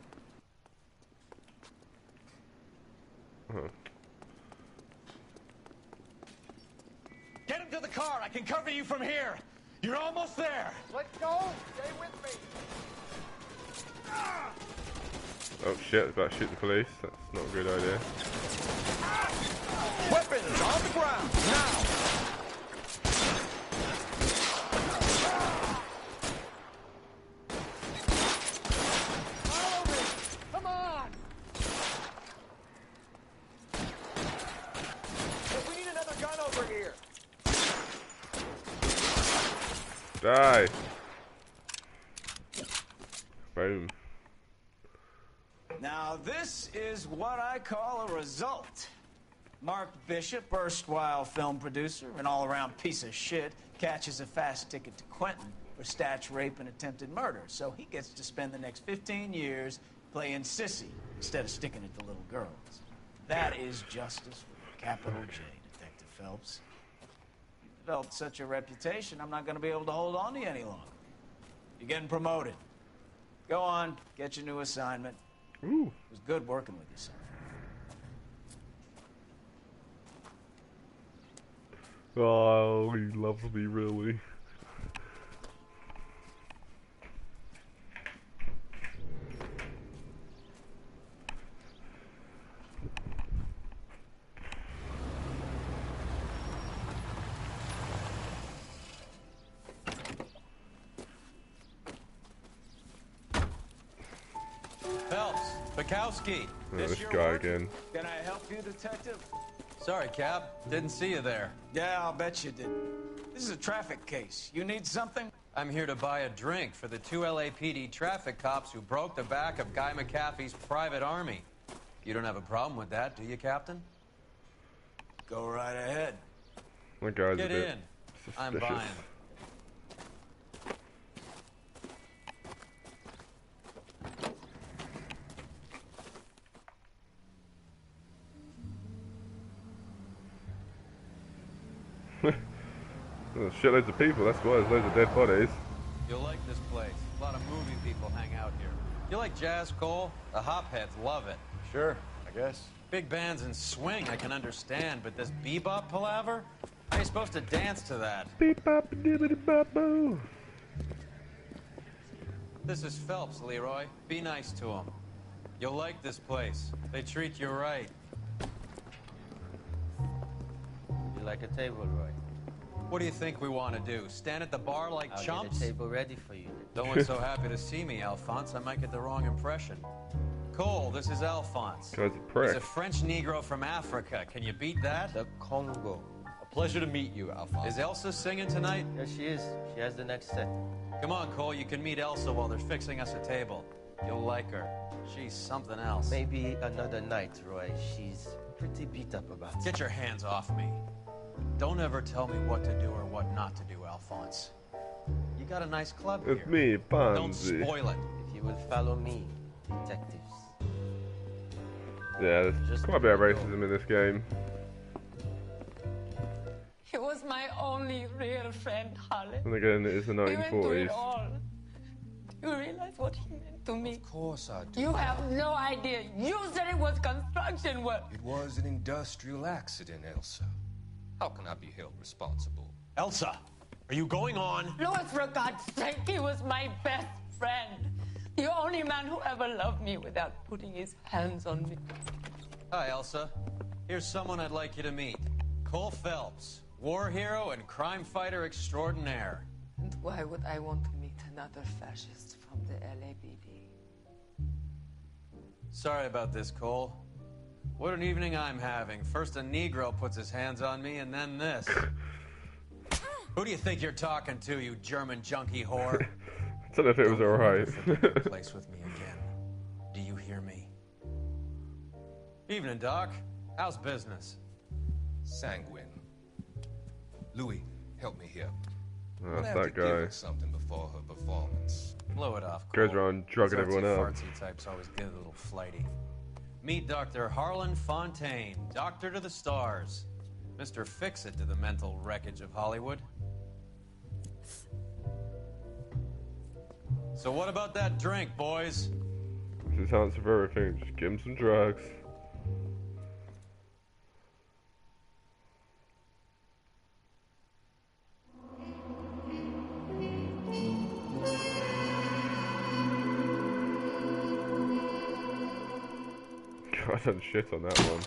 Get him to the car. I can cover you from here. You're almost there. Let's go. Stay with me. Oh shit, about to shoot the police. That's not a good idea. Weapons on the ground, now! Follow me. Come on. Hey, we need another gun over here. Die! Boom. Now, this is what I call a result. Mark Bishop, erstwhile film producer and all-around piece of shit, catches a fast ticket to Quentin for statch rape and attempted murder. So he gets to spend the next 15 years playing sissy instead of sticking it to little girls. That is justice with a capital J, Detective Phelps. You've developed such a reputation, I'm not going to be able to hold on to you any longer. You're getting promoted. Go on, get your new assignment. Ooh. It was good working with you, son. Oh, he loves me, really. Phelps, Bukowski. Oh, this guy again. Can I help you, Detective? Sorry, Cap. Didn't see you there. Yeah, I'll bet you did. This is a traffic case. You need something? I'm here to buy a drink for the 2 LAPD traffic cops who broke the back of Guy McAfee's private army. You don't have a problem with that, do you, Captain? Go right ahead. That guy's Get a bit in. I'm suspicious. buying. There's shitloads of people, that's why there's loads of dead bodies. You'll like this place. A lot of movie people hang out here. You like jazz, Cole? The hopheads love it. Sure, I guess. Big bands and swing I can understand, but this bebop palaver? How are you supposed to dance to that? Bebop dibbity bop boo. This is Phelps, Leroy. Be nice to him. You'll like this place. They treat you right. You like a table, Roy? What do you think we want to do? Stand at the bar like I'll chumps? get a table ready for you. No one's so happy to see me, Alphonse. I might get the wrong impression. Cole, this is Alphonse. Guy's a prick. He's a French Negro from Africa. Can you beat that? The Congo, a Pleasure to meet you, Alphonse. Is Elsa singing tonight? Yes, she is. She has the next set. Come on, Cole, you can meet Elsa while they're fixing us a table. You'll like her. She's something else. Maybe another night, Roy. She's pretty beat up about it. Get your hands off me. Don't ever tell me what to do or what not to do, Alphonse. You got a nice club It's here. me, Bonzi. Don't spoil it. If you will follow me, detectives. Yeah, there's quite a bit of racism in this game. He was my only real friend, Harlan. And again, it is the We went through it 1940s. all. Do you realize what he meant to me? Of course I do. You have no idea. You said it was construction work. It was an industrial accident, Elsa. How can I be held responsible? Elsa, are you going on? Louis, for God's sake, he was my best friend. The only man who ever loved me without putting his hands on me. Hi, Elsa. Here's someone I'd like you to meet. Cole Phelps, war hero and crime fighter extraordinaire. And why would I want to meet another fascist from the LAPD? Sorry about this, Cole. What an evening I'm having. First a Negro puts his hands on me, and then this. Who do you think you're talking to, you German junkie whore? I don't know if it was alright. Place with me again. Do you hear me? Evening, Doc. How's business? Sanguine. Louis, help me here. Oh, I'm that's gonna have that to give guy. her something before her performance. Blow it off, Goes Cole. around drugging Those everyone up. artsy types always get a little flighty. Meet Dr. Harlan Fontaine, doctor to the stars. Mr. Fix-It to the mental wreckage of Hollywood. So what about that drink, boys? This is answer for everything. Just give him some drugs. God, I done shit on that one.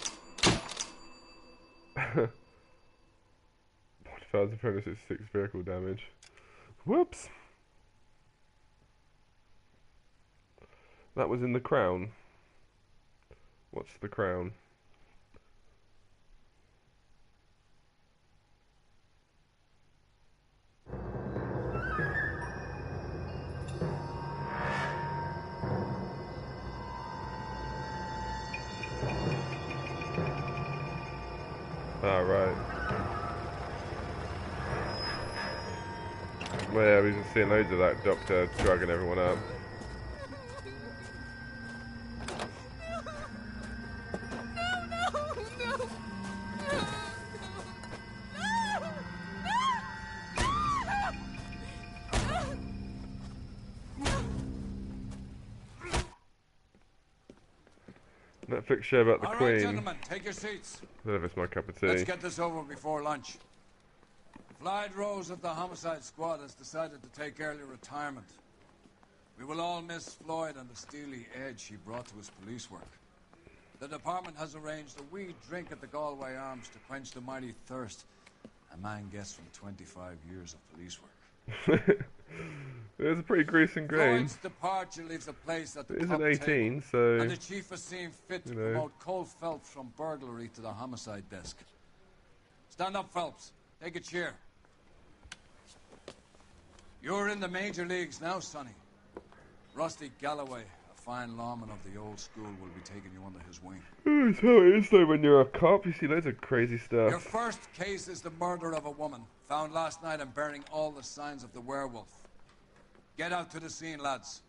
40,366 vehicle damage. Whoops! That was in The Crown. What's The Crown? Ah, right. Well, yeah, we've been seeing loads of that doctor drugging everyone up. Netflix show about the All Queen. right, gentlemen, take your seats. I don't know if it's my cup of tea. Let's get this over before lunch. Clyde Rose of the homicide squad has decided to take early retirement. We will all miss Floyd and the steely edge he brought to his police work. The department has arranged a wee drink at the Galway Arms to quench the mighty thirst a man gets from 25 years of police work. It was a pretty gruesome game. Floyd's departure leaves a place at the It is club an 18, table, so, and the chief has seen fit to you know. promote Cole Phelps from burglary to the homicide desk. Stand up, Phelps. Take a chair. You're in the major leagues now, Sonny. Rusty Galloway, a fine lawman of the old school, will be taking you under his wing. It's how it is though when you're a cop. You see loads of crazy stuff. Your first case is the murder of a woman, found last night and bearing all the signs of the werewolf. Get out to the scene, lads.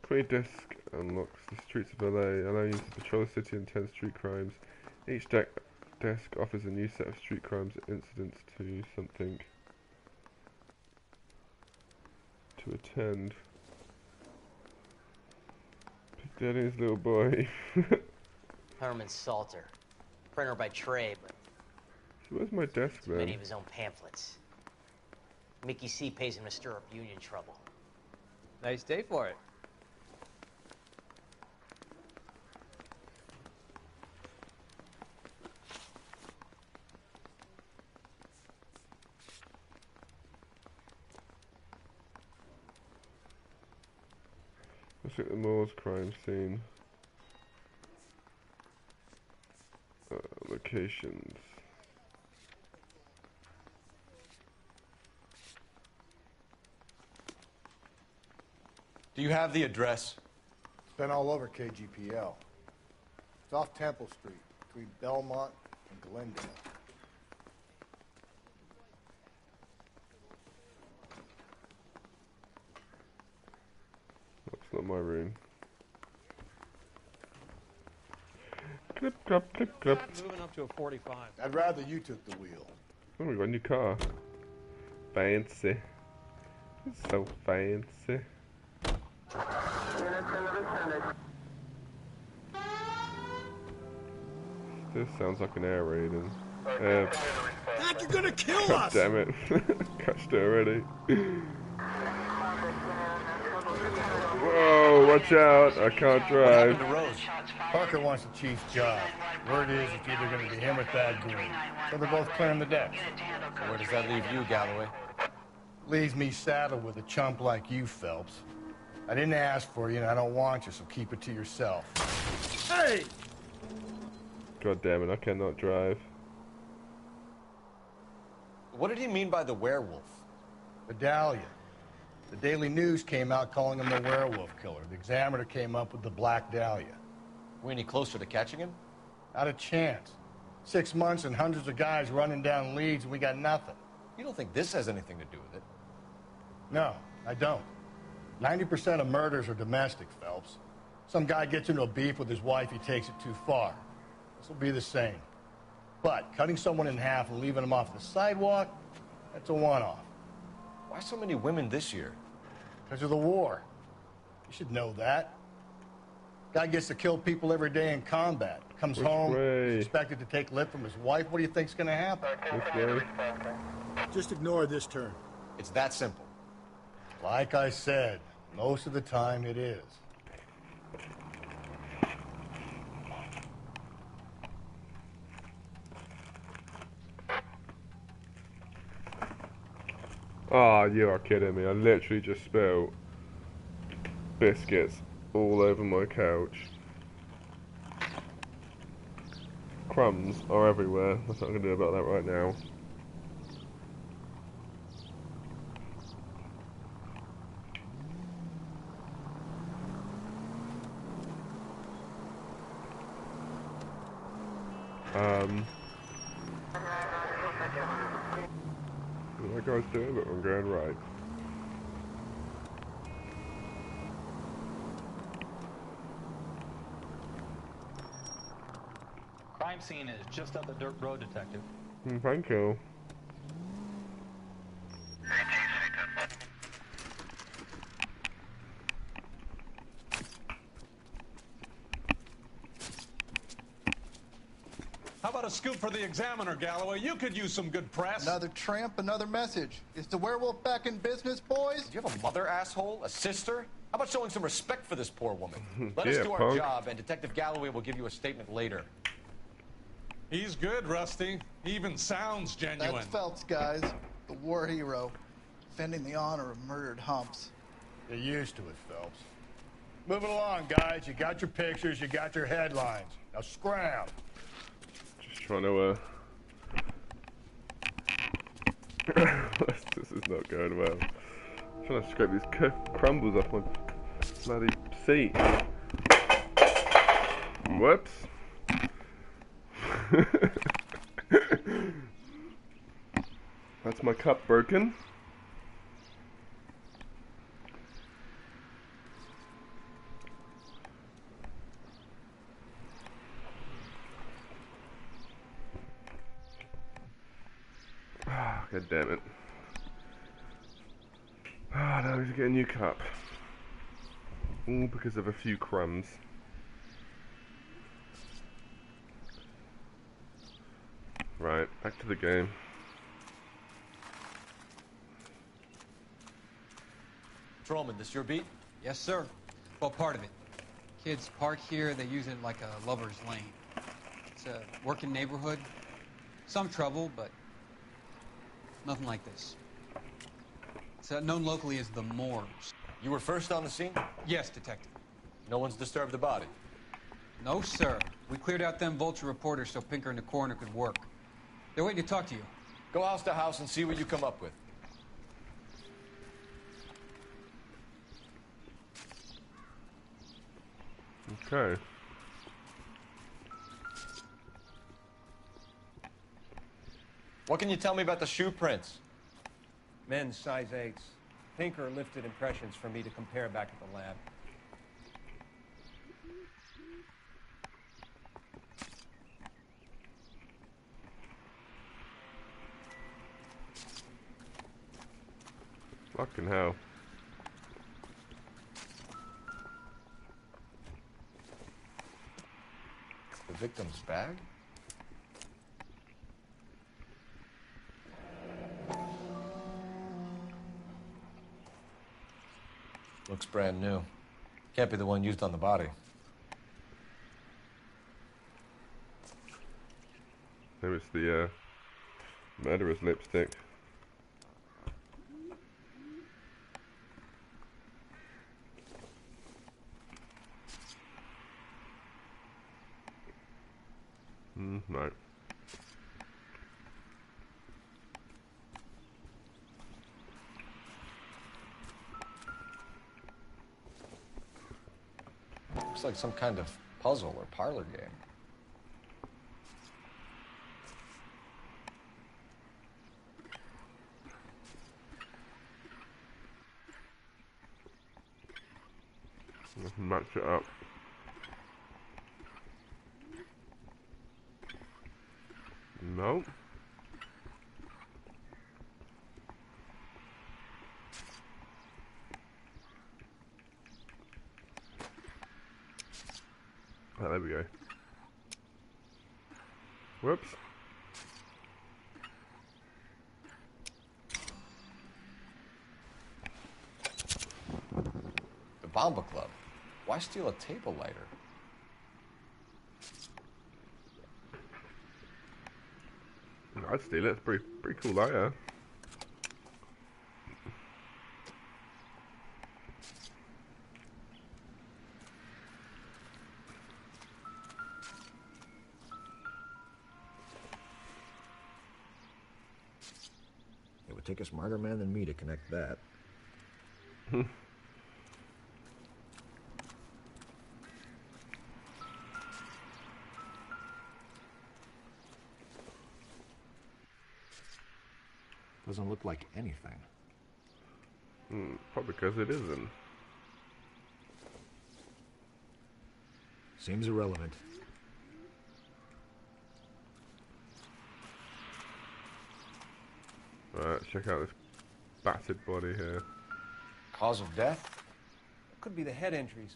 Queen desk unlocks the streets of LA, allowing you to patrol the city and 10 street crimes. Each desk offers a new set of street crimes incidents to something to attend. Pick Daddy's little boy. Herman Salter. Printer by trade, but So where's my desk many then? of his own pamphlets. Mickey C pays him to stir up union trouble. Nice day for it. Let's look at the Moore's crime scene. Locations. Do you have the address? It's been all over KGPL. It's off Temple Street, between Belmont and Glendale. That's not my room. Clip, clop, clip, clop. Moving up to a 45. I'd rather you took the wheel. Oh, we got a new car. Fancy. It's so fancy. This sounds like an air raid. Heck, you're gonna kill God us! damn it. Crashed it already. Whoa, watch out. I can't drive. Parker wants the chief's job. Word is it's either gonna be him or Thad Green. So they're both clearing the decks. So where does that leave you, Galloway? Leaves me saddled with a chump like you, Phelps. I didn't ask for you and I don't want you, so keep it to yourself. Hey! God damn it, I cannot drive. What did he mean by the werewolf? Medallion. The Daily News came out calling him the werewolf killer. The Examiner came up with the Black Dahlia. We any closer to catching him? Not a chance. 6 months and hundreds of guys running down leads and we got nothing. You don't think this has anything to do with it? No, I don't. 90% of murders are domestic, Phelps. Some guy gets into a beef with his wife, he takes it too far. This will be the same. But cutting someone in half and leaving them off the sidewalk, that's a one-off. Why so many women this year? Because of the war. You should know that. Guy gets to kill people every day in combat. Comes home, is expected to take lip from his wife. What do you think's going to happen? Just ignore this turn. It's that simple. Like I said, most of the time it is. Oh, you are kidding me. I literally just spilled biscuits all over my couch. Crumbs are everywhere. That's what I'm going to do about that right now. What that guy's doing, but I'm going right. Crime scene is just up the dirt road, Detective. Thank you. How about a scoop for the Examiner, Galloway? You could use some good press. Another tramp, another message. Is the werewolf back in business, boys? Do you have a mother, asshole? A sister? How about showing some respect for this poor woman? Let us Yeah, do our punk. job, and Detective Galloway will give you a statement later. He's good, Rusty. He even sounds genuine. That's Phelps, guys. The war hero. Defending the honor of murdered humps. You're used to it, Phelps. Moving along, guys. You got your pictures, you got your headlines. Now scram. Just trying to, this is not going well. I'm trying to scrape these crumbles off my bloody seat. Whoops. That's my cup broken. Ah, God damn it. Ah, now I need to get a new cup. All because of a few crumbs. Right, back to the game. Trollman, this your beat? Yes, sir. Well, part of it. Kids park here, they use it like a lover's lane. It's a working neighborhood. Some trouble, but nothing like this. It's known locally as the Moors. You were first on the scene? Yes, Detective. No one's disturbed the body? No, sir. We cleared out them vulture reporters so Pinker and the coroner could work. They're waiting to talk to you. Go house to house and see what you come up with. Okay. What can you tell me about the shoe prints? Men's size 8s. Pinker lifted impressions for me to compare back at the lab. Fucking hell. The victim's bag? Looks brand new. Can't be the one used on the body. Maybe it's the murderer's lipstick. No. Looks like some kind of puzzle or parlor game. Match it up. No. Oh, there we go. Whoops. The Bomba Club. Why steal a table lighter? I'd steal it. It's pretty cool lighter. It would take a smarter man than me to connect that. Doesn't look like anything. Probably because it isn't. Seems irrelevant. Right, check out this battered body here. Cause of death? Could be the head injuries.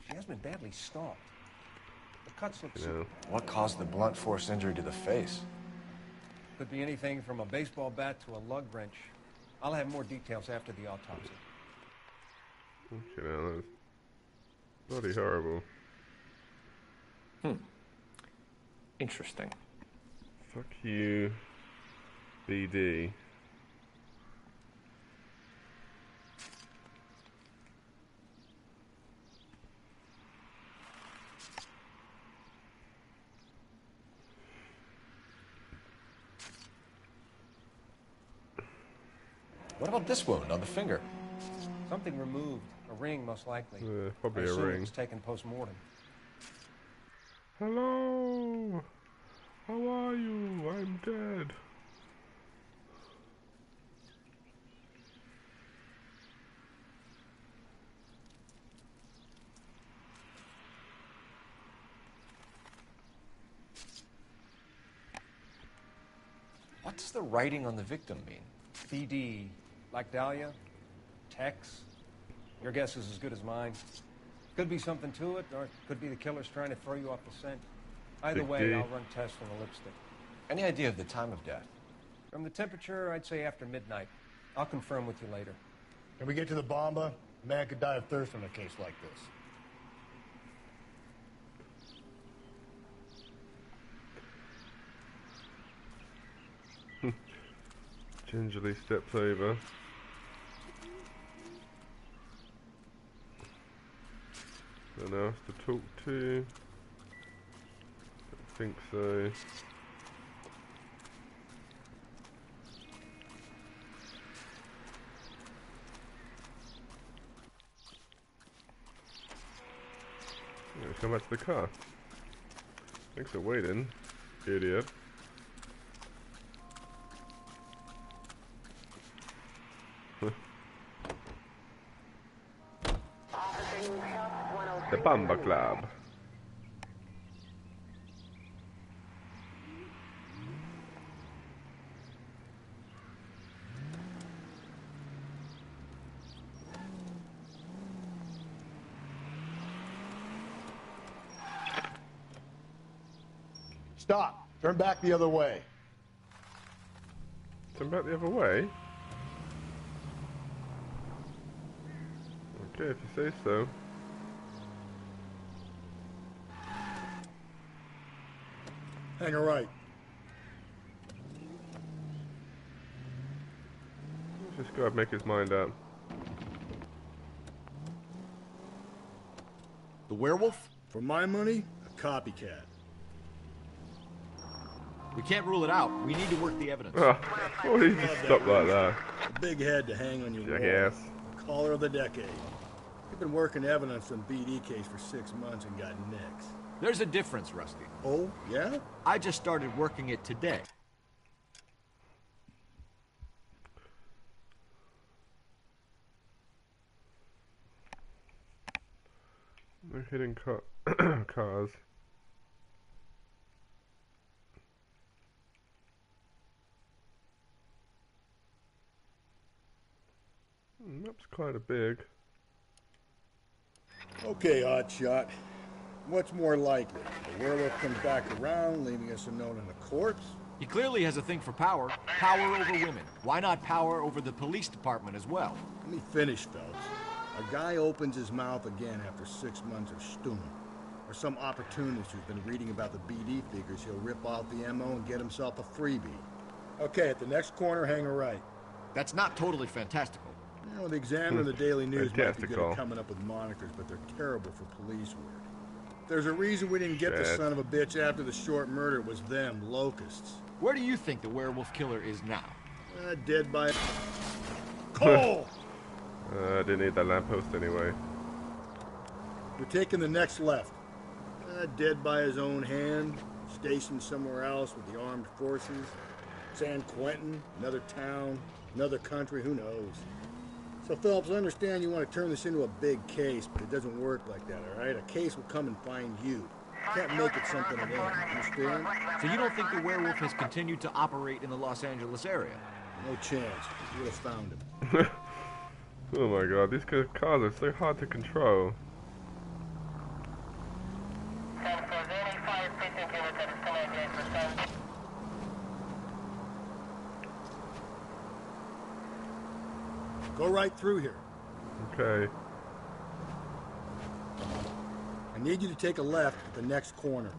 She has been badly stalked. The cuts look You know, what caused the blunt force injury to the face? Could be anything from a baseball bat to a lug wrench. I'll have more details after the autopsy. Okay, now that's bloody horrible. Interesting. Fuck you, BD. What about this wound on the finger? Something removed. A ring, most likely. Probably I a assume ring. It was taken post-mortem. Hello! How are you? I'm dead. What does the writing on the victim mean? BD. Like Dahlia? Tex? Your guess is as good as mine. Could be something to it, or it could be the killer's trying to throw you off the scent. Either Big way, D. I'll run tests on the lipstick. Any idea of the time of death? From the temperature, I'd say after midnight. I'll confirm with you later. Can we get to the Bomba? A man could die of thirst in a case like this. Gingerly steps over. Then else to talk to. think so. Let's come back to the car. Thanks for waiting, idiot. The Bamba Club. Stop. Turn back the other way. Turn back the other way? Okay, if you say so. Hang a right. Let's just go and make his mind up. The werewolf? For my money, a copycat. We can't rule it out. We need to work the evidence. Oh, why did you just stop like that? A big head to hang on your wall. Jackass. The caller of the decade. You've been working evidence on BD case for 6 months and got nicks. There's a difference, Rusty. Oh, yeah? I just started working it today. No hidden cars. Map's kind of big. Okay, hotshot. What's more likely? The werewolf comes back around, leaving us a note in the corpse? He clearly has a thing for power. Power over women. Why not power over the police department as well? Let me finish, Phelps. A guy opens his mouth again after 6 months of stewing. Or some opportunist who's been reading about the BD figures, he'll rip off the MO and get himself a freebie. Okay, at the next corner, hang a right. That's not totally fantastical. You know, the Examiner and the Daily News might be good Fantastical. at coming up with monikers, but they're terrible for police work. There's a reason we didn't get the son of a bitch after the short murder. It was them, locusts. Where do you think the werewolf killer is now? Dead by... Cole! I didn't need that lamppost anyway. We're taking the next left. Dead by his own hand, stationed somewhere else with the armed forces. San Quentin, another town, another country, who knows? So, Phillips, I understand you want to turn this into a big case, but it doesn't work like that, all right? A case will come and find you. You can't make it something it ain't, understand? So you don't think the werewolf has continued to operate in the Los Angeles area? No chance. You would have found him. Oh my god, these cars are so hard to control. Go right through here. Okay. I need you to take a left at the next corner.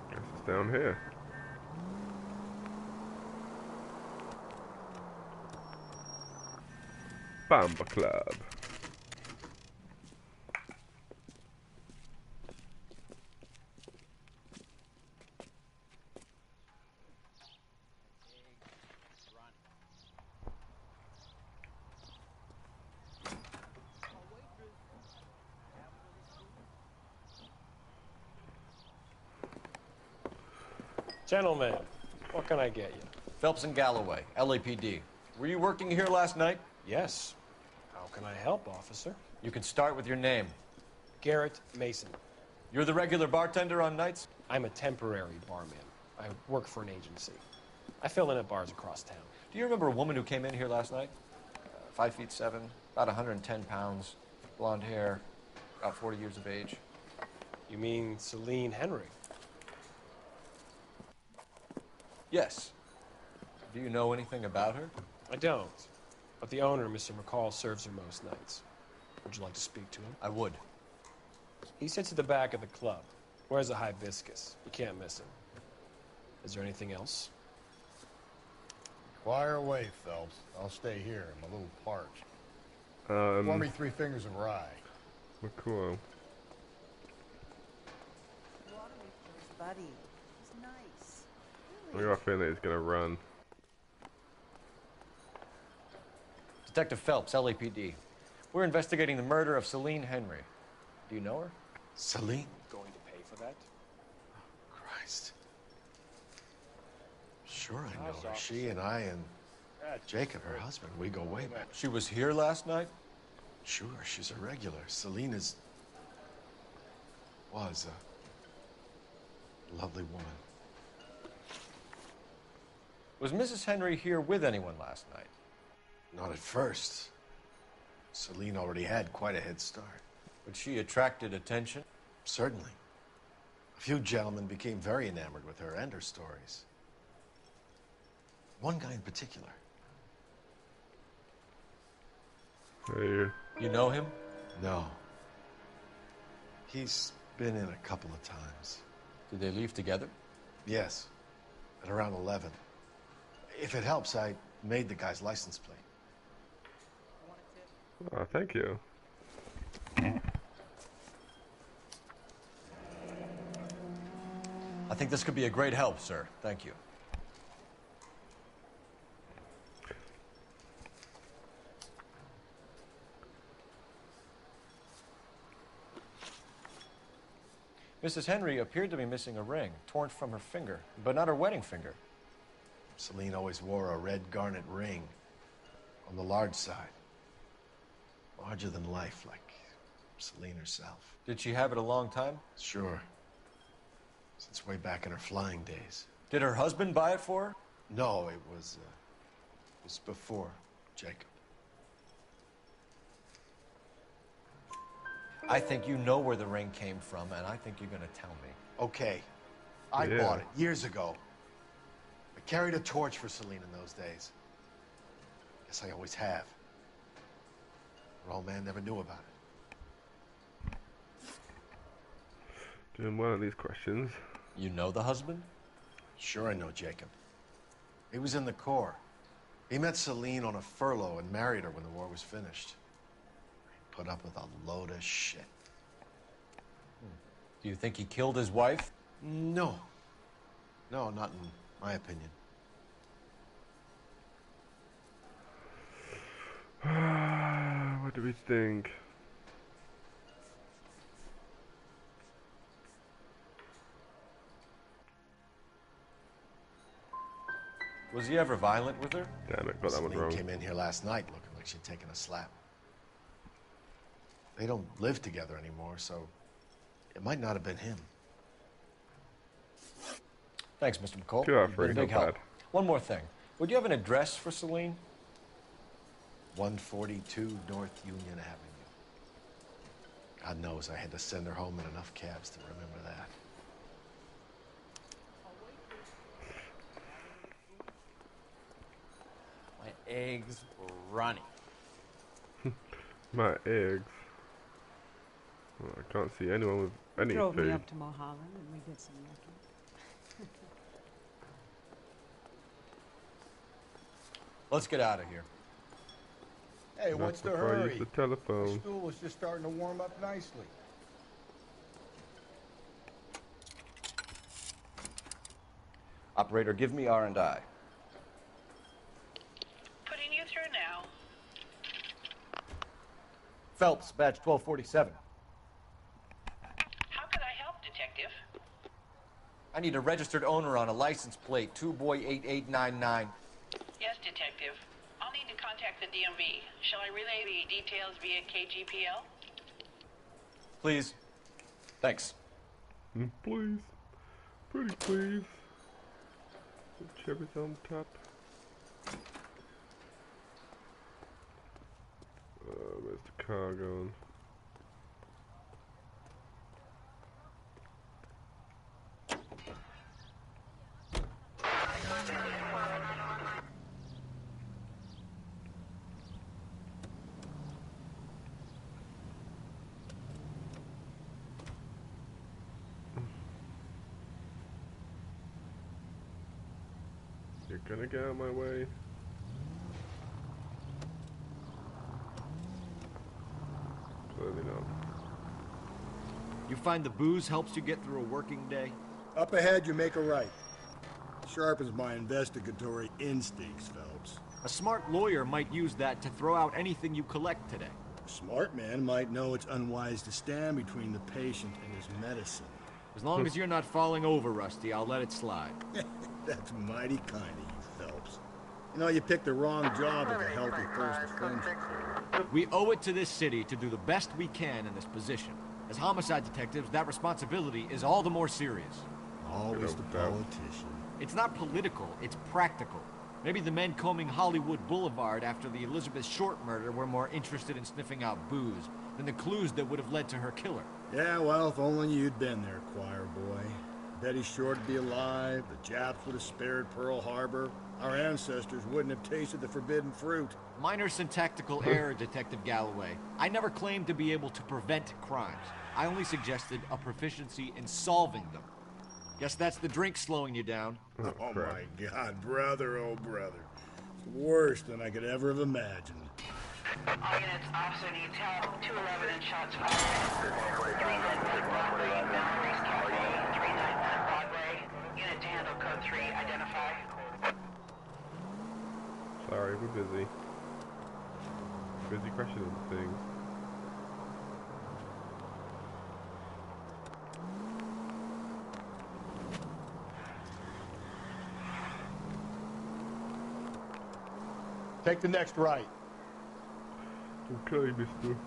Guess it's down here. Bamba Club. Gentlemen, what can I get you? Phelps and Galloway, LAPD. Were you working here last night? Yes. How can I help, officer? You can start with your name. Garrett Mason. You're the regular bartender on nights? I'm a temporary barman. I work for an agency. I fill in at bars across town. Do you remember a woman who came in here last night? 5'7", about 110 pounds, blonde hair, about 40 years of age. You mean Celine Henry? Yes. Do you know anything about her? I don't. But the owner, Mr. McCall, serves her most nights. Would you like to speak to him? I would. He sits at the back of the club. Wears a hibiscus. You can't miss him. Is there anything else? Fire away, Phelps. I'll stay here. I'm a little parched. Pour me 3 fingers of rye. Cool. buddy. He's nice. I got a feeling he's gonna run. Detective Phelps, LAPD. We're investigating the murder of Celine Henry. Do you know her? Celine? Going to pay for that? Christ. Sure I know her. She and I and Jacob, her husband, we go way back. She was here last night? Sure, she's a regular. Celine was a lovely woman. Was Mrs. Henry here with anyone last night? Not at first. Celine already had quite a head start. But she attracted attention? Certainly. A few gentlemen became very enamored with her and her stories. One guy in particular. Hey. You know him? No. He's been in a couple of times. Did they leave together? Yes. At around 11. If it helps, I made the guy's license plate. Oh, thank you. I think this could be a great help, sir. Thank you. Mrs. Henry appeared to be missing a ring, torn from her finger, but not her wedding finger. Celine always wore a red garnet ring on the large side. Larger than life, like Celine herself. Did she have it a long time? Sure. Since way back in her flying days. Did her husband buy it for her? No, it was before Jacob. I think you know where the ring came from, and I think you're going to tell me. Okay. I bought it years ago. I carried a torch for Celine in those days. Guess I always have. Her old man never knew about it. Doing well on these questions. You know the husband? Sure I know Jacob. He was in the Corps. He met Celine on a furlough and married her when the war was finished. He put up with a load of shit. Do you think he killed his wife? No. No, not in my opinion. What do we think? Was he ever violent with her? Damn it, got that one Celine wrong. came in here last night looking like she'd taken a slap. They don't live together anymore, so it might not have been him. Thanks, Mr. McCall. You're You've been a big not help. bad. One more thing. Would you have an address for Celine? 142 North Union Avenue. God knows I had to send her home in enough cabs to remember that. My eggs were running. My eggs. Oh, I can't see anyone with any Drove me food. up to Mulholland and we did some looking. Let's get out of here. Hey, what's the before I hurry? use the telephone. The stool was just starting to warm up nicely. Operator, give me R&I. Putting you through now. Phelps, badge 1247. How could I help, Detective? I need a registered owner on a license plate, 2boy8899. Yes, Detective. I'll need to contact the DMV. Shall I relay the details via KGPL? Please. Thanks. Please. Pretty please. The cherries on top. Where's the car going? You're gonna get out of my way. Clearly not. You find the booze helps you get through a working day? Up ahead, you make a right. Sharpens my investigatory instincts, Phelps. A smart lawyer might use that to throw out anything you collect today. A smart man might know it's unwise to stand between the patient and his medicine. As long as you're not falling over, Rusty, I'll let it slide. That's mighty kind of you, Phelps. You know, you picked the wrong job as a healthy first offender. We owe it to this city to do the best we can in this position. As homicide detectives, that responsibility is all the more serious. Always the politician. It's not political, it's practical. Maybe the men combing Hollywood Boulevard after the Elizabeth Short murder were more interested in sniffing out booze than the clues that would have led to her killer. Yeah, well, if only you'd been there, choir boy. Betty Short would be alive, the Japs would have spared Pearl Harbor, our ancestors wouldn't have tasted the forbidden fruit. Minor syntactical error, Detective Galloway. I never claimed to be able to prevent crimes. I only suggested a proficiency in solving them. Guess that's the drink slowing you down. Oh my God, brother, oh brother. It's worse than I could ever have imagined. All units, officer needs help. 211 and shots fired. 391 Broadway, Memories Cafe, 399 Broadway. Unit to handle code 3, identify. Sorry, we're busy. Busy crashing into things. Take the next right. Okay, mister.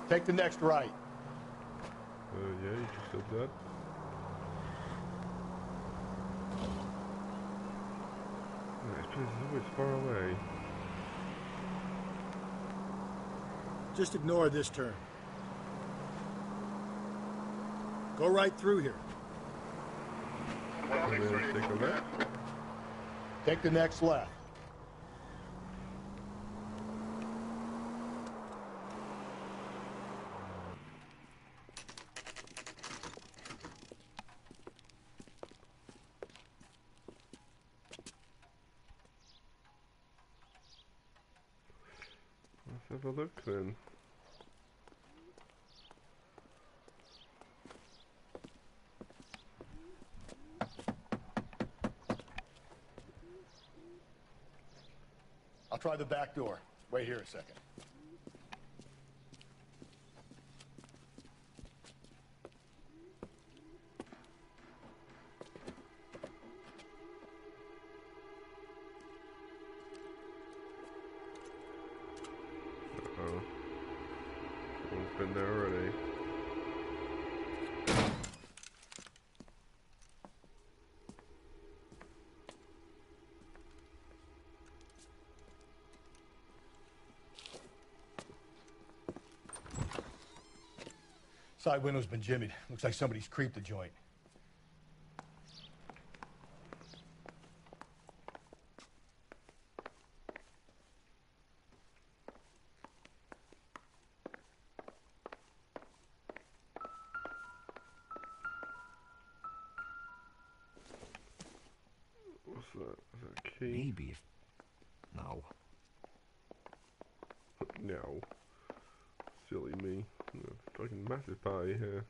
Take the next right. Yeah, you just said that. This place is always far away. Just ignore this turn. Go right through here. And then take a left. Take the next left. Let's have a look then. I'll try the back door. Wait here a second. Uh-oh. Someone's been there already. Side window's been jimmied. Looks like somebody's creeped the joint. What's that? Is that a key? Maybe if... No. No. Silly me. A fucking massive party here.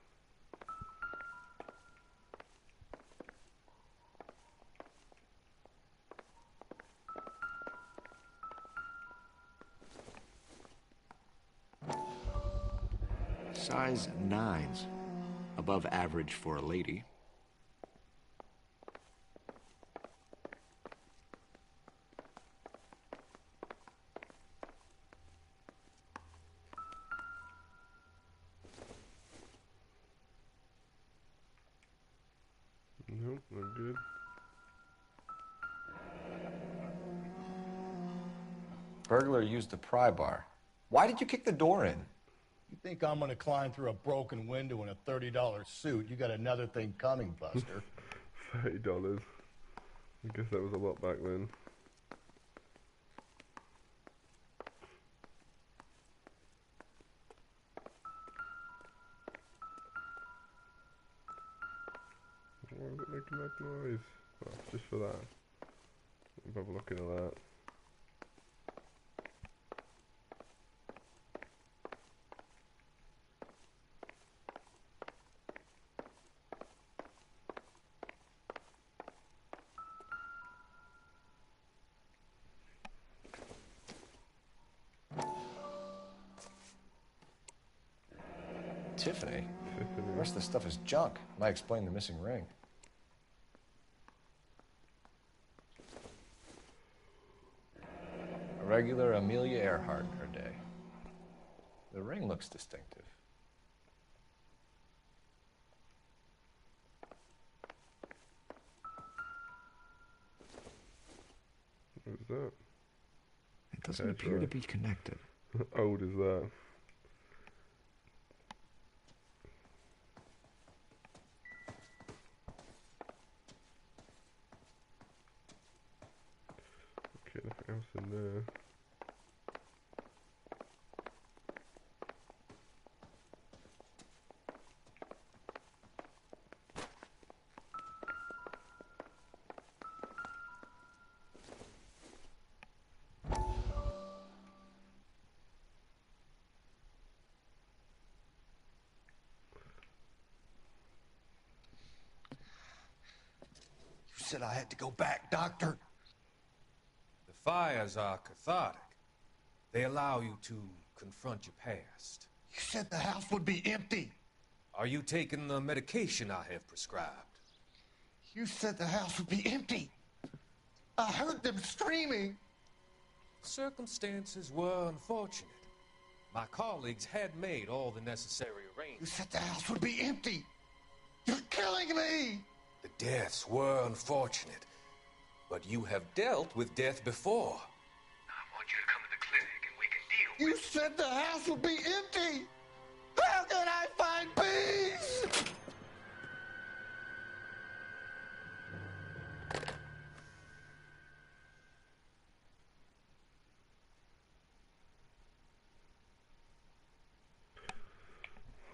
Size 9s. Above average for a lady. Nope, not good. Burglar used the pry bar. Why did you kick the door in? You think I'm gonna climb through a broken window in a $30 suit? You got another thing coming, Buster. $30. I guess that was a lot back then. Why is it making that noise? Oh, just for that. I'll have a look into that. Tiffany. The rest of the stuff is junk. Might explain the missing ring. A regular Amelia Earhart in her day. The ring looks distinctive. What is that? It doesn't appear to be connected. How old is that? Okay, nothing else in there. You said I had to go back, Doctor. The fires are cathartic. They allow you to confront your past. You said the house would be empty. Are you taking the medication I have prescribed? You said the house would be empty. I heard them screaming. Circumstances were unfortunate. My colleagues had made all the necessary You arrangements. said the house would be empty. You're killing me. The deaths were unfortunate, but you have dealt with death before. I want you to come to the clinic and we can deal with it. You said the house would be empty. How can I find peace?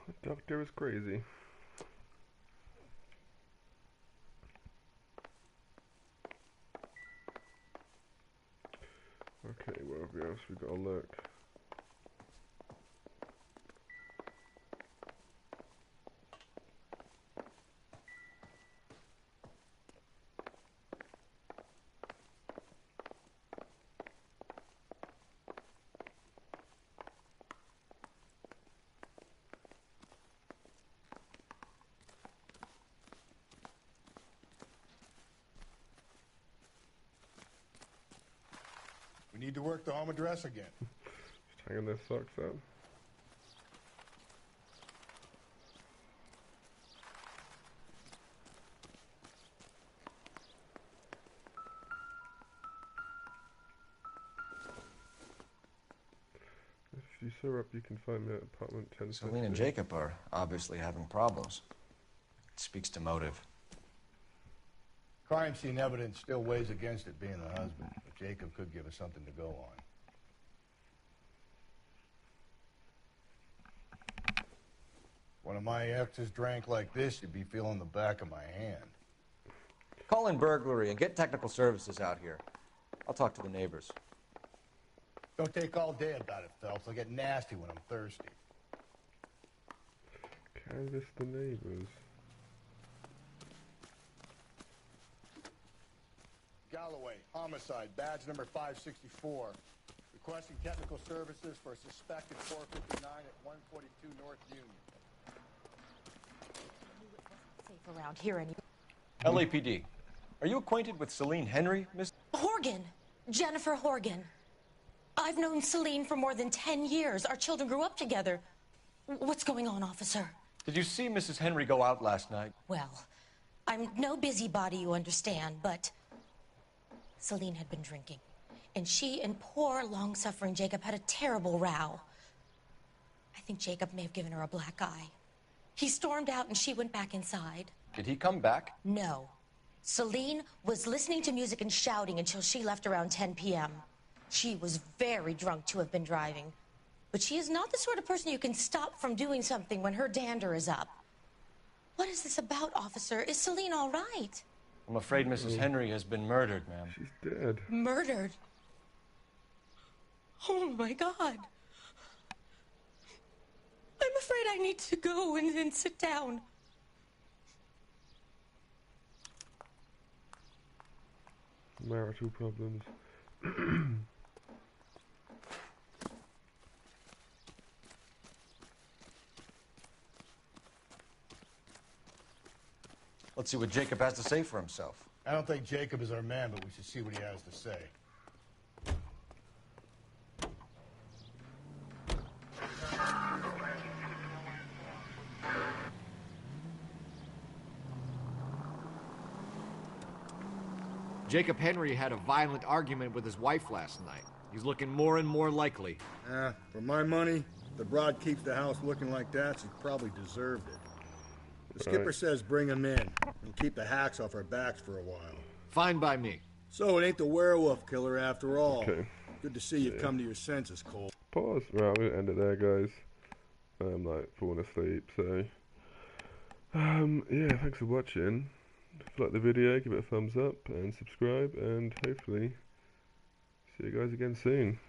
The doctor is crazy. Okay, where else we gotta look? We need to work the home address again. Just hanging their socks up. If you sew up, you can find me at apartment 10. Celine and Jacob are obviously having problems. It speaks to motive. Crime scene evidence still weighs against it being the husband, but Jacob could give us something to go on. One of my exes drank like this, you'd be feeling the back of my hand. Call in burglary and get technical services out here. I'll talk to the neighbors. Don't take all day about it, Phelps. I'll get nasty when I'm thirsty. Canvass the neighbors. Galloway, homicide, badge number 564. Requesting technical services for a suspected 459 at 142 North Union. Safe around here anyway. LAPD. Are you acquainted with Celine Henry, Miss? Horgan. Jennifer Horgan. I've known Celine for more than 10 years. Our children grew up together. What's going on, officer? Did you see Mrs. Henry go out last night? Well, I'm no busybody, you understand, but Celine had been drinking. And she and poor, long-suffering Jacob had a terrible row. I think Jacob may have given her a black eye. He stormed out and she went back inside. Did he come back? No. Celine was listening to music and shouting until she left around 10 p.m. She was very drunk to have been driving. But she is not the sort of person you can stop from doing something when her dander is up. What is this about, officer? Is Celine all right? I'm afraid Mrs. Henry has been murdered, ma'am. She's dead. Murdered? Oh, my God. I'm afraid I need to go and sit down. Marital problems. Let's see what Jacob has to say for himself. I don't think Jacob is our man, but we should see what he has to say. Jacob Henry had a violent argument with his wife last night. He's looking more and more likely. For my money, if the broad keeps the house looking like that, she probably deserved it. The skipper says bring him in and keep the hacks off our backs for a while. Fine by me. So it ain't the werewolf killer after all. Okay. Good to see you've come to your senses, Cole. Pause. Right, I'm gonna end it there, guys. I'm like falling asleep, so yeah, thanks for watching. If you like the video, give it a thumbs up and subscribe, and hopefully see you guys again soon.